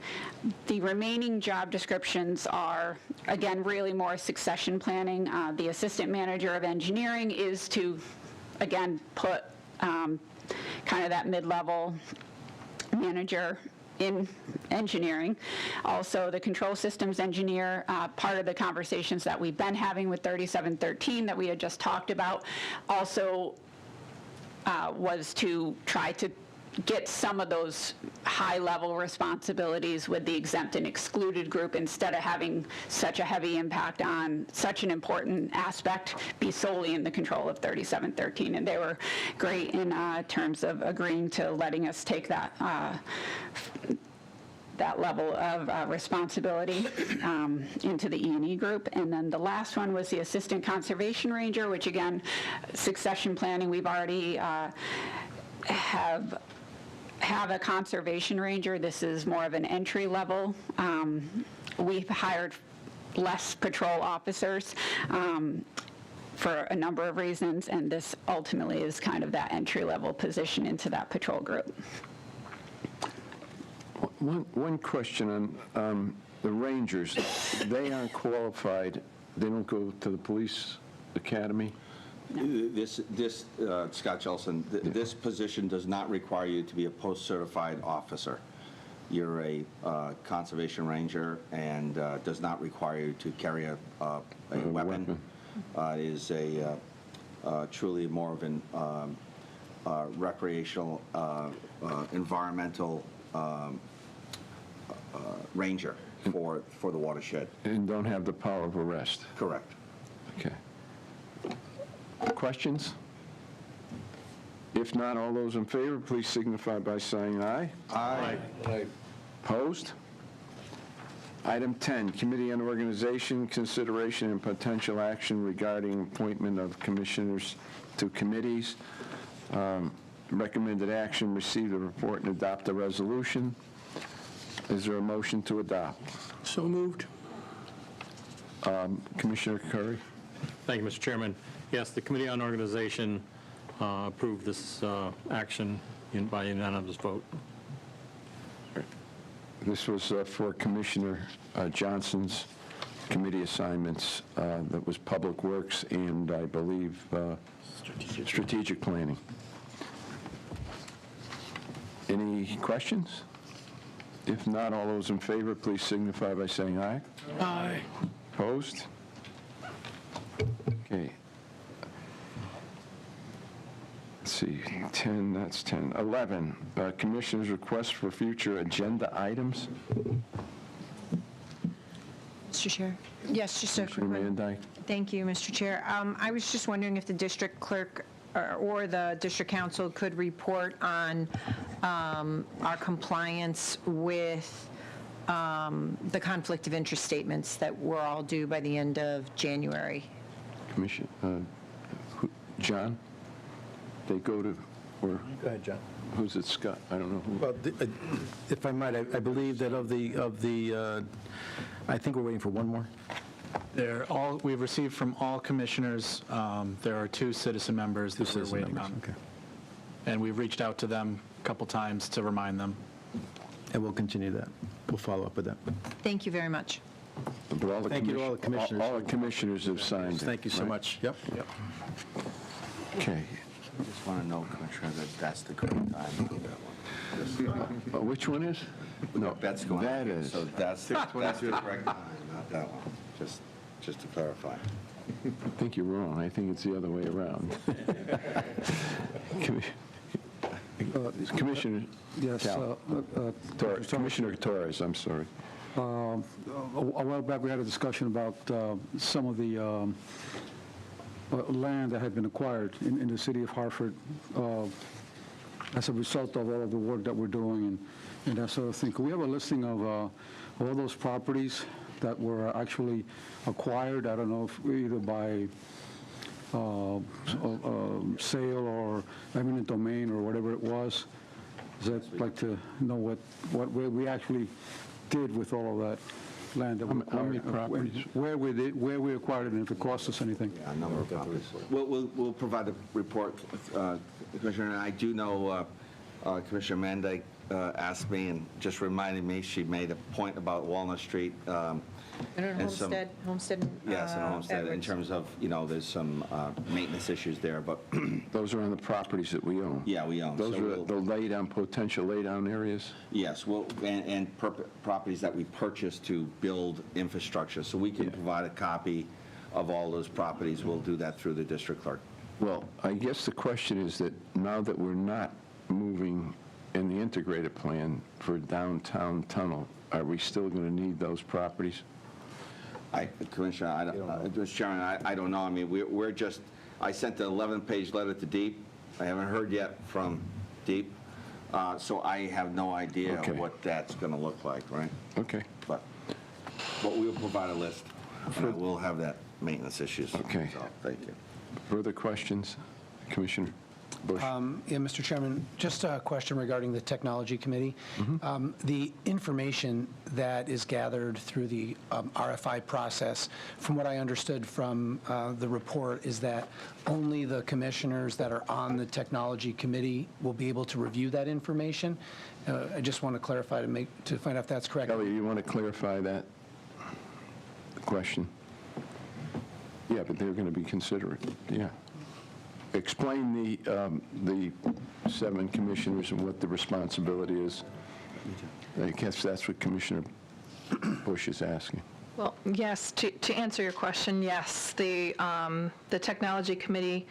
The remaining job descriptions are, again, really more succession planning. The assistant manager of engineering is to, again, put kind of that mid-level manager in engineering. Also, the control systems engineer, part of the conversations that we've been having with 3713 that we had just talked about, also was to try to get some of those high-level responsibilities with the exempt and excluded group instead of having such a heavy impact on such an important aspect be solely in the control of 3713. And they were great in terms of agreeing to letting us take that that level of responsibility into the E&E group. And then the last one was the assistant conservation ranger, which again, succession planning, we've already have a conservation ranger. This is more of an entry level. We've hired less patrol officers for a number of reasons, and this ultimately is kind of that entry level position into that patrol group. One question on the Rangers. They aren't qualified. They don't go to the police academy? This Scott Jellison, this position does not require you to be a post-certified officer. You're a conservation ranger and does not require you to carry a weapon. It is truly more of an recreational, environmental ranger for the watershed. And don't have the power of arrest? Correct. Okay. Questions? If not, all those in favor, please signify by saying aye. Aye. Opposed? Item 10, Committee on Organization, Consideration, and Potential Action regarding appointment of commissioners to committees. Recommended action, receive the report and adopt the resolution. Is there a motion to adopt? So moved. Commissioner Curry? Thank you, Mr. Chairman. Yes, the Committee on Organization approved this action by unanimous vote. This was for Commissioner Johnson's committee assignments. That was Public Works and, I believe, Strategic Planning. Any questions? If not, all those in favor, please signify by saying aye. Aye. Opposed? Okay. Let's see, 10, that's 10. 11, Commissioner's request for future agenda items. Mr. Chair? Yes, just a quick Commissioner one. Van Dyke? Thank you, Mr. Chair. I was just wondering if the district clerk or the district council could report on our compliance with the conflict of interest statements that were all due by the end of January. Commission, John? They go to, or Go ahead, John. who's it, Scott? I don't know who. Well, if I might, I believe that of the, I think we're waiting for one more. We've received from all commissioners. There are 2 citizen members that we're waiting on. Okay. And we've reached out to them a couple times to remind them. And we'll continue that. We'll follow up with that. Thank you very much. But all the Thank you to all the commissioners. All the commissioners have signed it. Thank you so right? much. Yep. Okay. I just want to know, Commissioner, that that's the correct time to do that one. Which one is? No, That's going. that is. So that's the correct time, not that one. Just to clarify. I think you're wrong. I think it's the other way around. Commissioner Yes, Commissioner Torres, I'm sorry. A while back, we had a discussion about some of the land that had been acquired in the city of Hartford as a result of all of the work that we're doing and that sort of thing. Could we have a listing of all those properties that were actually acquired? I don't know if either by sale or eminent domain or whatever it was. I'd like to know what we actually did with all of that land that we acquired. How many properties? Where we acquired it, and if it cost us anything. A number of properties. We'll provide a report, Commissioner, and I do know Commissioner Mandyke asked me and just reminded me, she made a point about Walnut Street. And some- Homestead. Yes, and Homestead, in Edwards. terms of, there's some maintenance issues there, but, Those are on the properties that we own. yeah, we own. Those So are we'll- the potential lay-down areas? Yes, well, and properties that we purchased to build infrastructure, so we can provide a copy of all those properties. We'll do that through the district clerk. Well, I guess the question is that now that we're not moving in the integrated plan for downtown tunnel, are we still going to need those properties? Commissioner, Mr. Chairman, I don't know. I mean, we're just, I sent an 11-page letter to Deep. I haven't heard yet from Deep, so I have no idea Okay. what that's going to look like, right? Okay. But we'll provide a list, and we'll have that maintenance issues. Okay. So, thank you. Further questions? Commissioner Bush? Yeah, Mr. Chairman, just a question regarding the Technology Committee. The information that is gathered through the RFI process, from what I understood from the report, is that only the commissioners that are on the Technology Committee will be able to review that information. I just want to clarify to find out if that's correct. Kelly, you want to clarify that question? Yeah, but they're going to be considerate, yeah. Explain the 7 commissioners and what the responsibility is. I guess that's what Commissioner Bush is asking. Well, yes, to answer your question, yes, the Technology Committee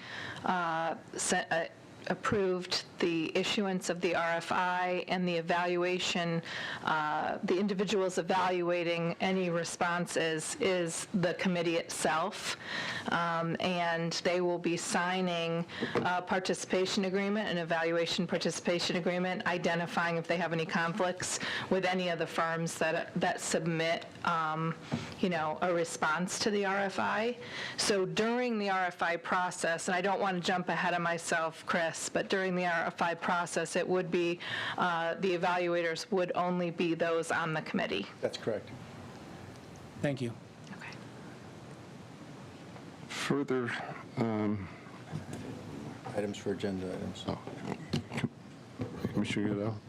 approved the issuance of the RFI and the evaluation, the individuals evaluating any responses is the committee itself, and they will be signing a participation agreement, an evaluation participation agreement, identifying if they have any conflicts with any of the firms that submit, a response to the RFI. So during the RFI process, and I don't want to jump ahead of myself, Chris, but during the RFI process, it would be, the evaluators would only be those on the committee. That's correct. Thank you. Okay. Further, Items for agenda items. Commissioner Goodell?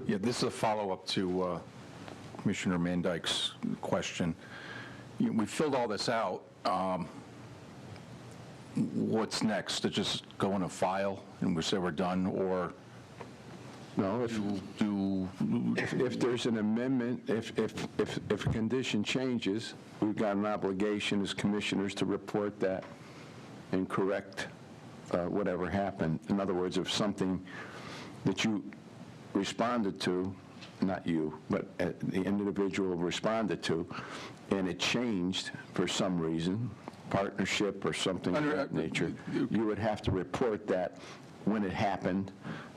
Yeah, this is a follow-up to Commissioner Mandyke's question. We filled all this out. What's next? To just go in a file and we say we're done, or No, if there's an amendment, if a condition changes, we've got an obligation as commissioners to report that and correct whatever happened. In other words, if something that you responded to, not you, but the individual responded to, and it changed for some reason, partnership or something of that nature, you would have to report that when it happened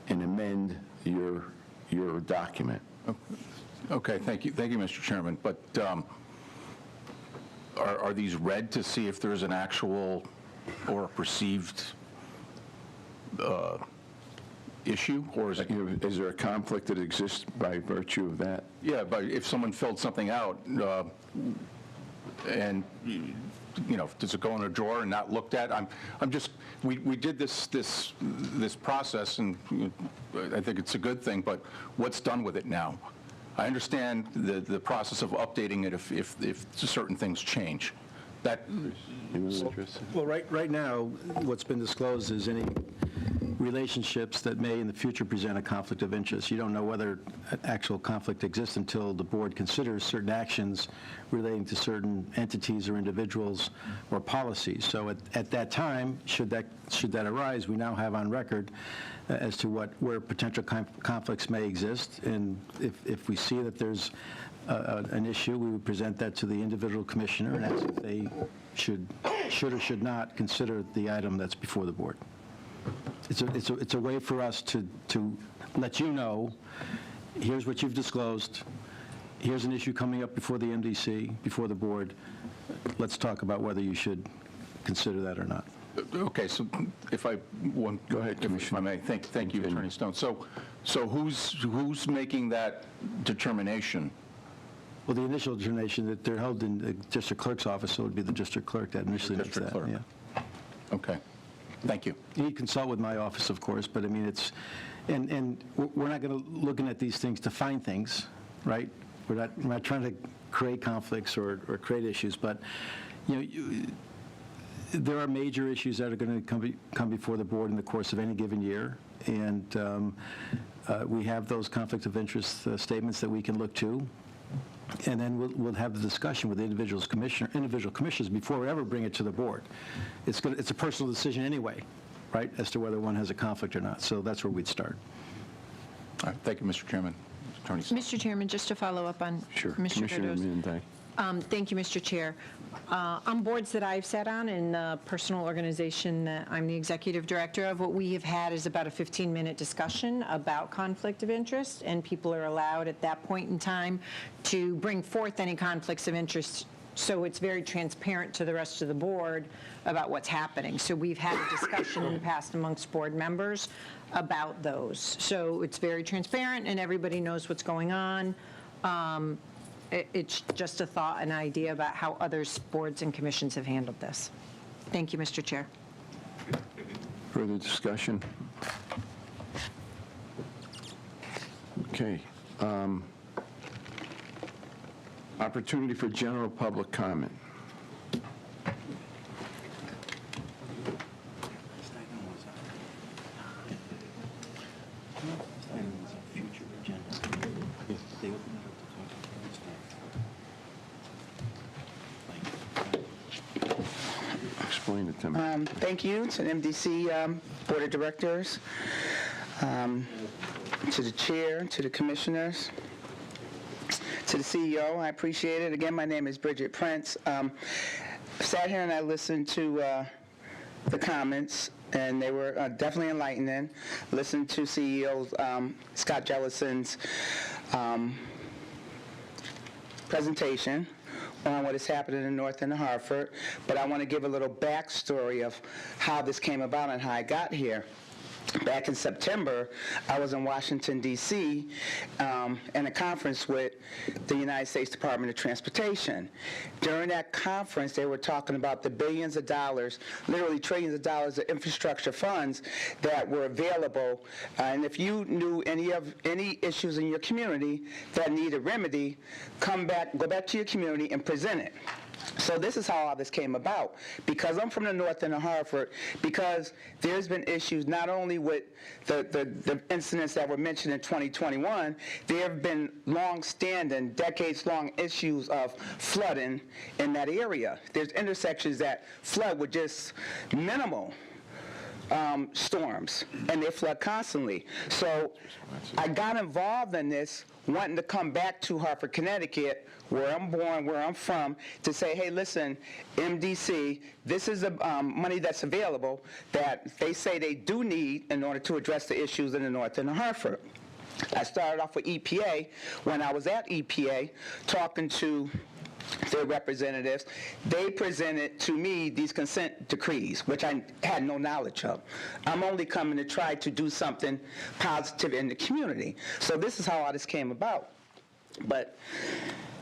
and amend your document. okay, thank you, Mr. Chairman. But are these read to see if there's an actual or a perceived issue, or is it? Is there a conflict that exists by virtue of that? Yeah, but if someone filled something out, and, does it go in a drawer and not looked at? I'm just, we did this process, and I think it's a good thing, but what's done with it now? I understand the process of updating it if certain things change. Well, right now, what's been disclosed is any relationships that may in the future present a conflict of interest. You don't know whether an actual conflict exists until the board considers certain actions relating to certain entities or individuals or policies. So at that time, should that arise, we now have on record as to where potential conflicts may exist, and if we see that there's an issue, we would present that to the individual commissioner and ask if they should or should not consider the item that's before the board. It's a way for us to let you know, here's what you've disclosed, here's an issue coming up before the MDC, before the board. Let's talk about whether you should consider that or not. Okay, so if I want, go ahead, Commissioner. If I may, thank you, Attorney Stone. So who's making that determination? Well, the initial determination that they're held in the district clerk's office, so it would be the district clerk that initially makes that. District clerk. Yeah. Okay, thank you. You consult with my office, of course, but I mean, it's, and we're not going to looking at these things to find things, right? We're not trying to create conflicts or create issues, but, you know, there are major issues that are going to come before the board in the course of any given year, and we have those conflict of interest statements that we can look to, and then we'll have the discussion with the individual commissioners before we ever bring it to the board. It's a personal decision anyway, right, as to whether one has a conflict or not. So that's where we'd start. All right, thank you, Mr. Chairman. Attorney Stone. Mr. Chairman, just to follow up on Sure. Mr. Commissioner Gerdo's. Minnick. Thank you, Mr. Chair. On boards that I've sat on in the personal organization that I'm the executive director of, what we have had is about a 15-minute discussion about conflict of interest, and people are allowed at that point in time to bring forth any conflicts of interest, so it's very transparent to the rest of the board about what's happening. So we've had a discussion in the past amongst board members about those. So it's very transparent, and everybody knows what's going on. It's just a thought, an idea about how other boards and commissions have handled this. Thank you, Mr. Chair. Further discussion? Okay. Opportunity for general public comment. Explain it to me. Thank you to the MDC Board of Directors, to the chair, to the commissioners, to the CEO. I appreciate it. Again, my name is Bridget Prince. Sat here and I listened to the comments, and they were definitely enlightening. Listened to CEO Scott Jellison's presentation on what is happening in North and Hartford, but I want to give a little backstory of how this came about and how I got here. Back in September, I was in Washington, D.C., in a conference with the United States Department of Transportation. During that conference, they were talking about the billions of dollars, literally trillions of dollars of infrastructure funds that were available. And if you knew any issues in your community that need a remedy, go back to your community and present it. So this is how all this came about. Because I'm from the North End of Hartford, because there's been issues not only with the incidents that were mentioned in 2021, there have been long-standing, decades-long issues of flooding in that area. There's intersections that flood with just minimal storms, and they flood constantly. So I got involved in this, wanting to come back to Hartford, Connecticut, where I'm born, where I'm from, to say, hey, listen, MDC, this is the money that's available that they say they do need in order to address the issues in the North End of Hartford. I started off with EPA. When I was at EPA, talking to their representatives, they presented to me these consent decrees, which I had no knowledge of. I'm only coming to try to do something positive in the community. So this is how all this came about.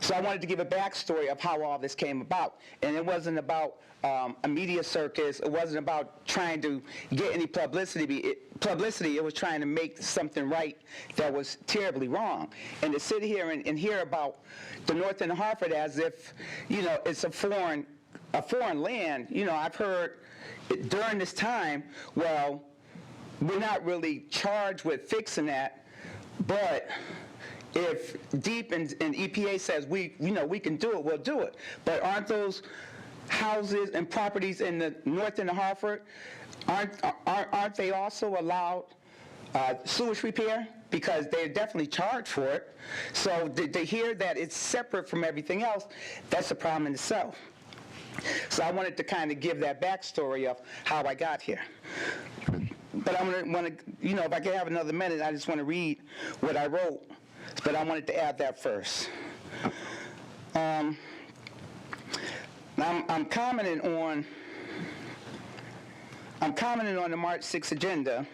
So I wanted to give a backstory of how all this came about. And it wasn't about a media circus. It wasn't about trying to get any publicity. It was trying to make something right that was terribly wrong. And to sit here and hear about the North End of Hartford as if, it's a foreign land. I've heard during this time, well, we're not really charged with fixing that, but if DEEP and EPA says we can do it, we'll do it. But aren't those houses and properties in the North End of Hartford, aren't they also allowed sewage repair? because they're definitely charged for it. So to hear that it's separate from everything else, that's a problem in itself. So I wanted to kind of give that backstory of how I got here. But I'm going to, you know, if I can have another minute, I just want to read what I wrote. But I wanted to add that first. Now I'm commenting on the March 6th agenda.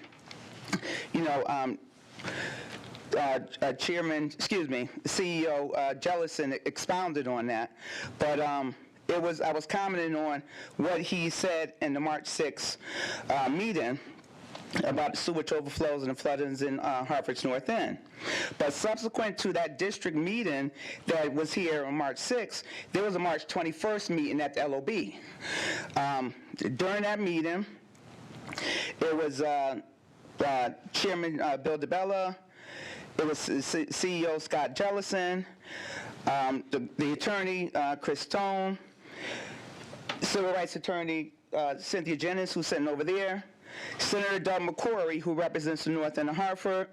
You know, CEO Jellison expounded on that, but I was commenting on what he said in the March 6th meeting about the sewage overflows and the floodings in Hartford's North End. But subsequent to that district meeting that was here on March 6th, there was a March 21st meeting at the LOB. During that meeting, it was Chairman Bill DeBella, it was CEO Scott Jellison, the attorney Chris Stone, civil rights attorney Cynthia Jennings, who's sitting over there, Senator Doug McCrory, who represents the North End of Hartford,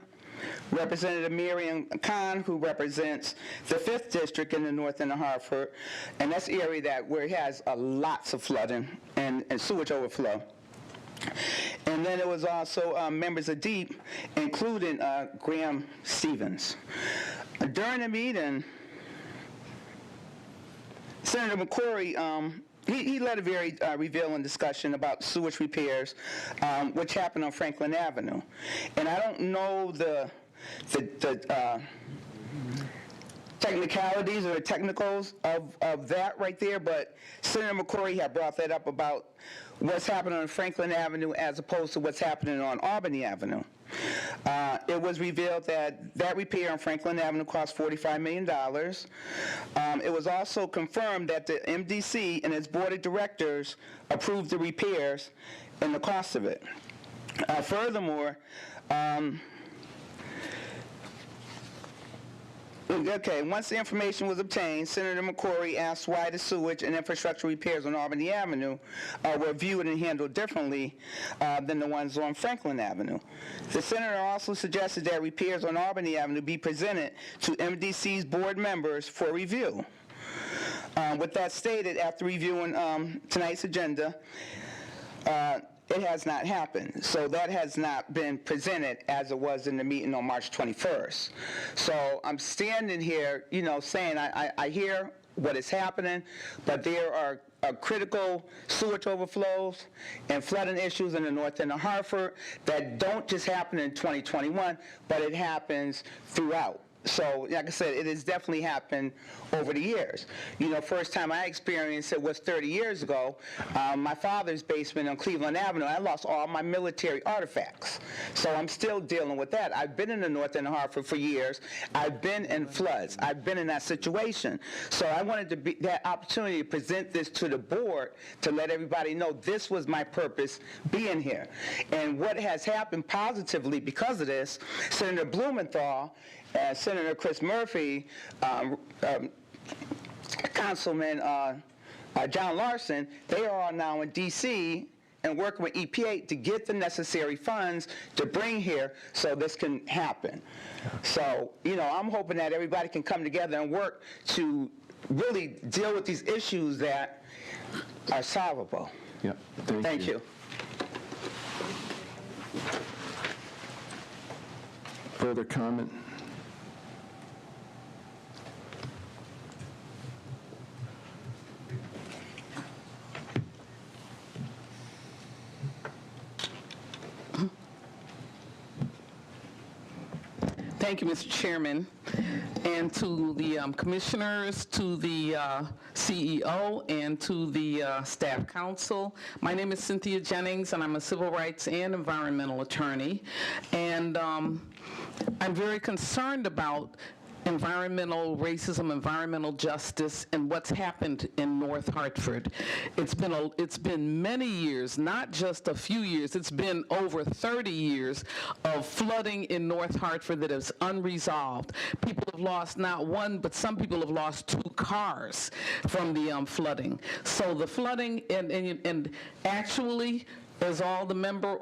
Representative Miriam Khan, who represents the 5th District in the North End of Hartford, and that's the area where it has lots of flooding and sewage overflow. And then it was also members of DEEP, including Graham Stevens. During the meeting, Senator McCrory, he led a very revealing discussion about sewage repairs, which happened on Franklin Avenue. And I don't know the technicalities or the technicals of that right there, but Senator McCrory had brought that up about what's happening on Franklin Avenue as opposed to what's happening on Albany Avenue. It was revealed that repair on Franklin Avenue cost $45 million. It was also confirmed that the MDC and its board of directors approved the repairs and the cost of it. Furthermore, once the information was obtained, Senator McCrory asked why the sewage and infrastructure repairs on Albany Avenue were viewed and handled differently than the ones on Franklin Avenue. The senator also suggested that repairs on Albany Avenue be presented to MDC's board members for review. With that stated, after reviewing tonight's agenda, it has not happened. So that has not been presented as it was in the meeting on March 21st. So I'm standing here, you know, saying I hear what is happening, but there are critical sewage overflows and flooding issues in the North End of Hartford that don't just happen in 2021, but it happens throughout. So, like I said, it has definitely happened over the years. You know, first time I experienced it was 30 years ago. My father's basement on Cleveland Avenue, I lost all my military artifacts. So I'm still dealing with that. I've been in the North End of Hartford for years. I've been in floods. I've been in that situation. So I wanted to be that opportunity to present this to the board to let everybody know this was my purpose being here. And what has happened positively because of this, Senator Blumenthal, Senator Chris Murphy, Councilman John Larson, they are all now in D.C. and working with EPA to get the necessary funds to bring here so this can happen. So, you know, I'm hoping that everybody can come together and work to really deal with these issues that are solvable. Yep. Thank you. Further comment? Thank you, Mr. Chairman, and to the commissioners, to the CEO, and to the staff council. My name is Cynthia Jennings, and I'm a civil rights and environmental attorney. And I'm very concerned about environmental racism, environmental justice, and what's happened in North Hartford. It's been many years, not just a few years. It's been over 30 years of flooding in North Hartford that is unresolved. People have lost not one, but some people have lost 2 cars from the flooding. So the flooding, and actually, as all the member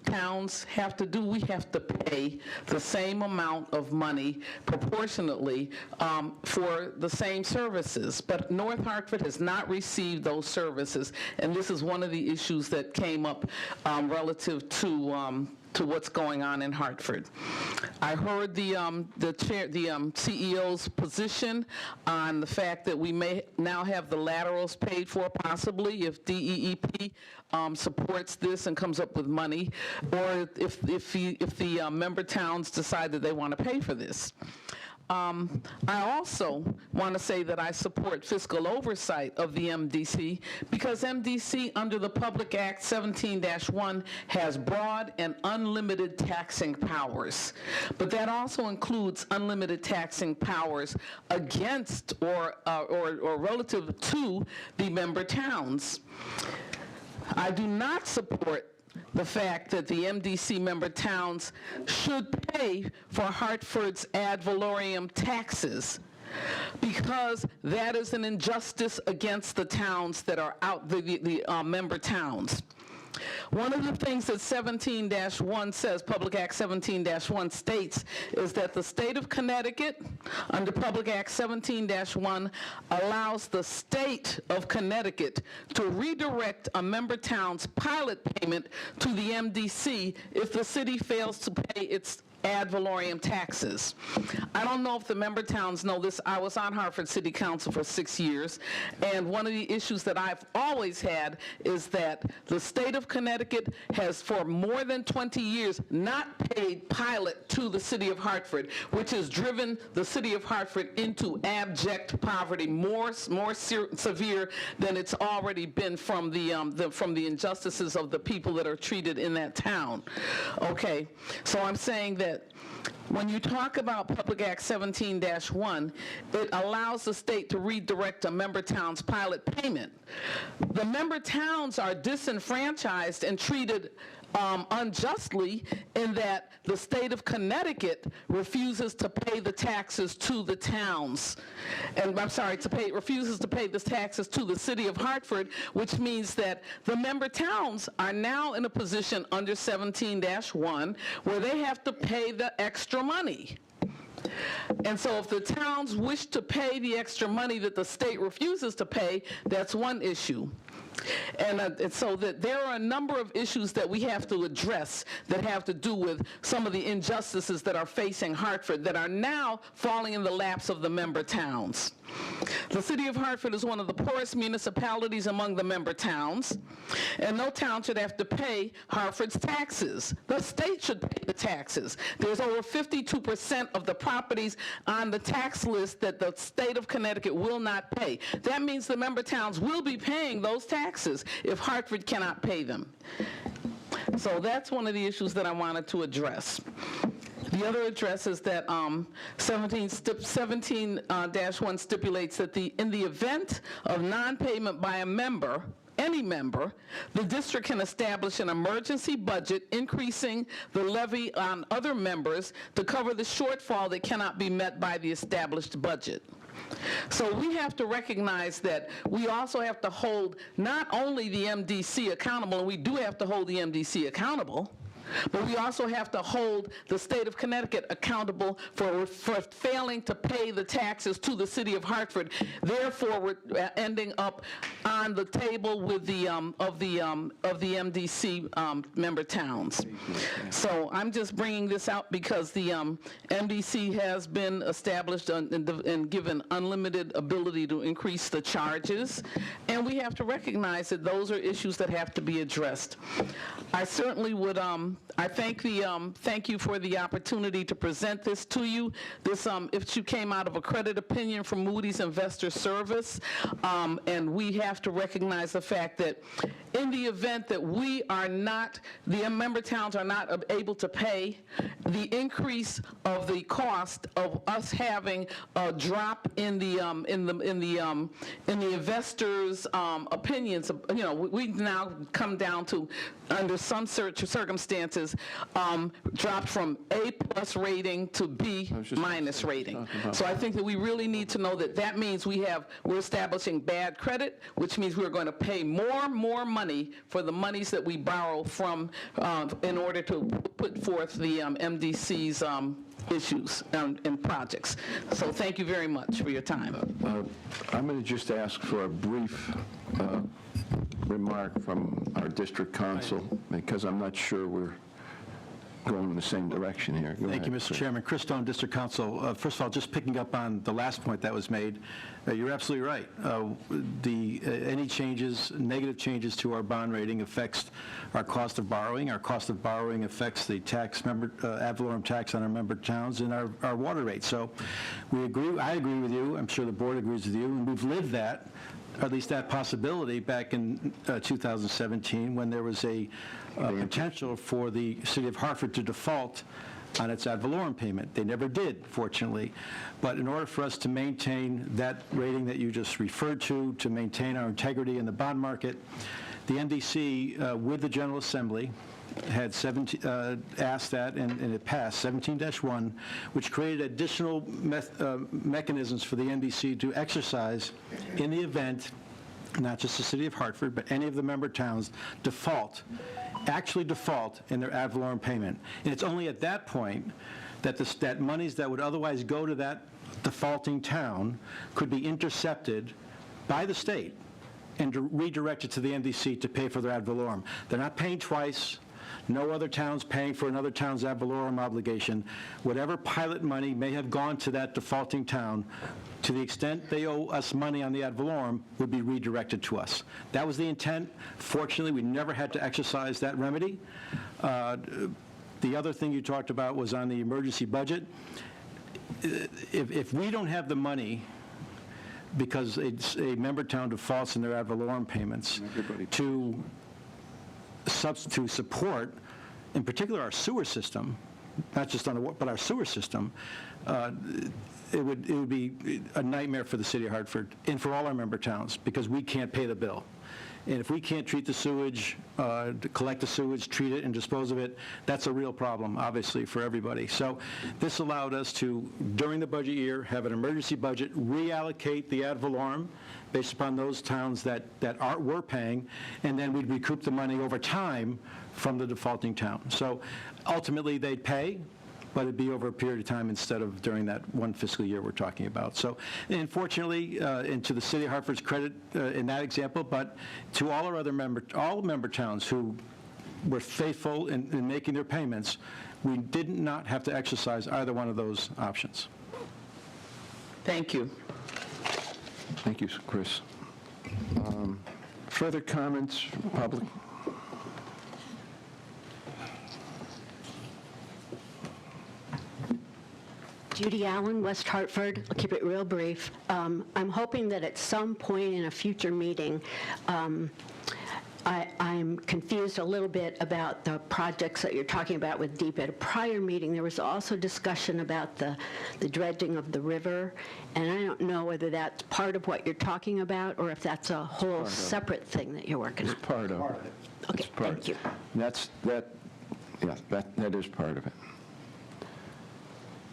towns have to do. We have to pay the same amount of money proportionately for the same services. But North Hartford has not received those services, and this is one of the issues that came up relative to what's going on in Hartford. I heard the CEO's position on the fact that we may now have the laterals paid for, possibly, if DEEP supports this and comes up with money, or if the member towns decide that they want to pay for this. I also want to say that I support fiscal oversight of the MDC because MDC under the Public Act 17-1 has broad and unlimited taxing powers. But that also includes unlimited taxing powers against or relative to the member towns. I do not support the fact that the MDC member towns should pay for Hartford's ad valorem taxes, because that is an injustice against the towns that are out, the member towns. One of the things that 17-1 says, Public Act 17-1 states, is that the state of Connecticut, under Public Act 17-1, allows the state of Connecticut to redirect a member town's pilot payment to the MDC if the city fails to pay its ad valorem taxes. I don't know if the member towns know this. I was on Hartford City Council for 6 years, and one of the issues that I've always had is that the state of Connecticut has for more than 20 years not paid pilot to the city of Hartford, which has driven the city of Hartford into abject poverty, more severe than it's already been from the injustices of the people that are treated in that town. Okay, so I'm saying that when you talk about Public Act 17-1, it allows the state to redirect a member town's pilot payment. The member towns are disenfranchised and treated unjustly in that the state of Connecticut refuses to pay the taxes to the towns. And I'm sorry, refuses to pay the taxes to the city of Hartford, which means that the member towns are now in a position under 17-1 where they have to pay the extra money. And so if the towns wish to pay the extra money that the state refuses to pay, that's one issue. And so that there are a number of issues that we have to address that have to do with some of the injustices that are facing Hartford that are now falling in the laps of the member towns. The city of Hartford is one of the poorest municipalities among the member towns, and no town should have to pay Hartford's taxes. The state should pay the taxes. There's over 52% of the properties on the tax list that the state of Connecticut will not pay. That means the member towns will be paying those taxes if Hartford cannot pay them. So that's one of the issues that I wanted to address. The other address is that 17-1 stipulates that in the event of non-payment by a member, any member, the district can establish an emergency budget increasing the levy on other members to cover the shortfall that cannot be met by the established budget. So we have to recognize that we also have to hold not only the MDC accountable, and we do have to hold the MDC accountable, but we also have to hold the state of Connecticut accountable for failing to pay the taxes to the city of Hartford. Therefore, we're ending up on the table with the of the MDC member towns. So I'm just bringing this out because the MDC has been established and given unlimited ability to increase the charges, and we have to recognize that those are issues that have to be addressed. I certainly would. I thank you for the opportunity to present this to you. This issue came out of a credit opinion from Moody's Investor Service, and we have to recognize the fact that in the event that the member towns are not able to pay, the increase of the cost of us having a drop in the investors' opinions, we now come down to, under some circumstances, circumstances dropped from A+ rating to B- rating. So I think that we really need to know that that means we're establishing bad credit, which means we're going to pay more money for the monies that we borrow from in order to put forth the MDC's issues and projects. So thank you very much for your time. I'm going to just ask for a brief remark from our district council, because I'm not sure we're going in the same direction here. Go Thank you, ahead, Mr. Chris. Chairman. Chris Stone, District Council. First of all, just picking up on the last point that was made, you're absolutely right. Any changes, negative changes to our bond rating affects our cost of borrowing. Our cost of borrowing affects the ad valorem tax on our member towns and our water rate. So we agree. I agree with you. I'm sure the board agrees with you, and we've lived that, or at least that possibility, back in 2017 when there was a potential for the city of Hartford to default on its ad valorem payment. They never did, fortunately. But in order for us to maintain that rating that you just referred to maintain our integrity in the bond market, the MDC, with the General Assembly, had asked that, and it passed, 17-1, which created additional mechanisms for the MDC to exercise in the event, not just the city of Hartford, but any of the member towns actually default in their ad valorem payment. And it's only at that point that monies that would otherwise go to that defaulting town could be intercepted by the state and redirected to the MDC to pay for their ad valorem. They're not paying twice. No other town's paying for another town's ad valorem obligation. Whatever pilot money may have gone to that defaulting town, to the extent they owe us money on the ad valorem, would be redirected to us. That was the intent. Fortunately, we never had to exercise that remedy. The other thing you talked about was on the emergency budget. If we don't have the money because it's a member town defaults in their ad valorem payments to support, in particular, our sewer system, not just on the but our sewer system, it would be a nightmare for the city of Hartford and for all our member towns, because we can't pay the bill. And if we can't treat the sewage, collect the sewage, treat it, and dispose of it, that's a real problem, obviously, for everybody. So this allowed us to, during the budget year, have an emergency budget, reallocate the ad valorem based upon those towns that were paying, and then we'd recoup the money over time from the defaulting town. So ultimately, they'd pay, but it'd be over a period of time instead of during that one fiscal year we're talking about. So, unfortunately, and to the city of Hartford's credit in that example, but to all our other all member towns who were faithful in making their payments, we did not have to exercise either one of those options. Thank you. Thank you, Chris. Further comments from the public? Judy Allen, West Hartford. I'll keep it real brief. I'm hoping that at some point in a future meeting, I'm confused a little bit about the projects that you're talking about with DEEP. At a prior meeting, there was also discussion about the dredging of the river, and I don't know whether that's part of what you're talking about or if that's a whole separate thing that you're working on. It's part of it. Okay, thank you. That is part of it.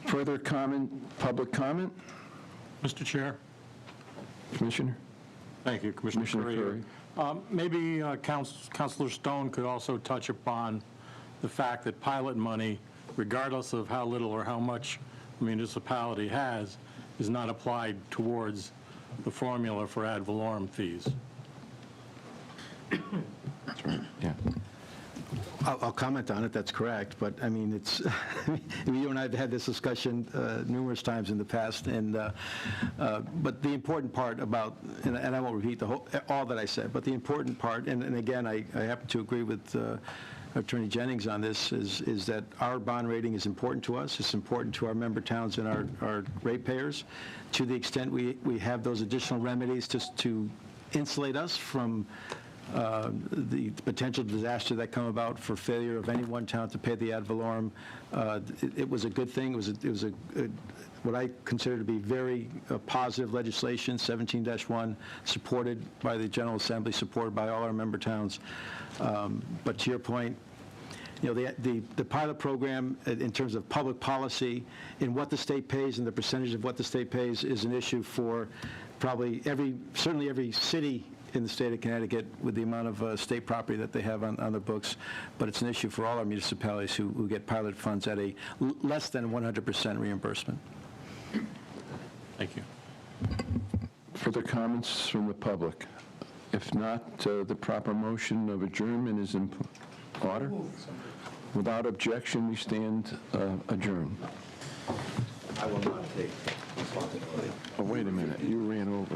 Further comment, public comment? Mr. Chair. Commissioner? Thank you, Commissioner Curry. Maybe Councilor Stone could also touch upon the fact that pilot money, regardless of how little or how much a municipality has, is not applied towards the formula for ad valorem fees. That's right, yeah. I'll comment on it, that's correct, but I mean, it's, you and I have had this discussion numerous times in the past, and but the important part about, and I won't repeat all that I said, but the important part, and again, I happen to agree with Attorney Jennings on this, is that our bond rating is important to us, it's important to our member towns and our ratepayers. To the extent we have those additional remedies to insulate us from the potential disaster that come about for failure of any one town to pay the ad valorem, it was a good thing. It was what I consider to be very positive legislation, 17-1, supported by the General Assembly, supported by all our member towns. But to your point, the pilot program in terms of public policy and what the state pays and the percentage of what the state pays is an issue for probably certainly every city in the state of Connecticut with the amount of state property that they have on their books, but it's an issue for all our municipalities who get pilot funds at a less than 100% reimbursement. Thank you. Further comments from the public? If not, the proper motion of adjournment is in order. Without objection, we stand adjourned. I will not take responsibility. Oh, wait a minute, you ran over.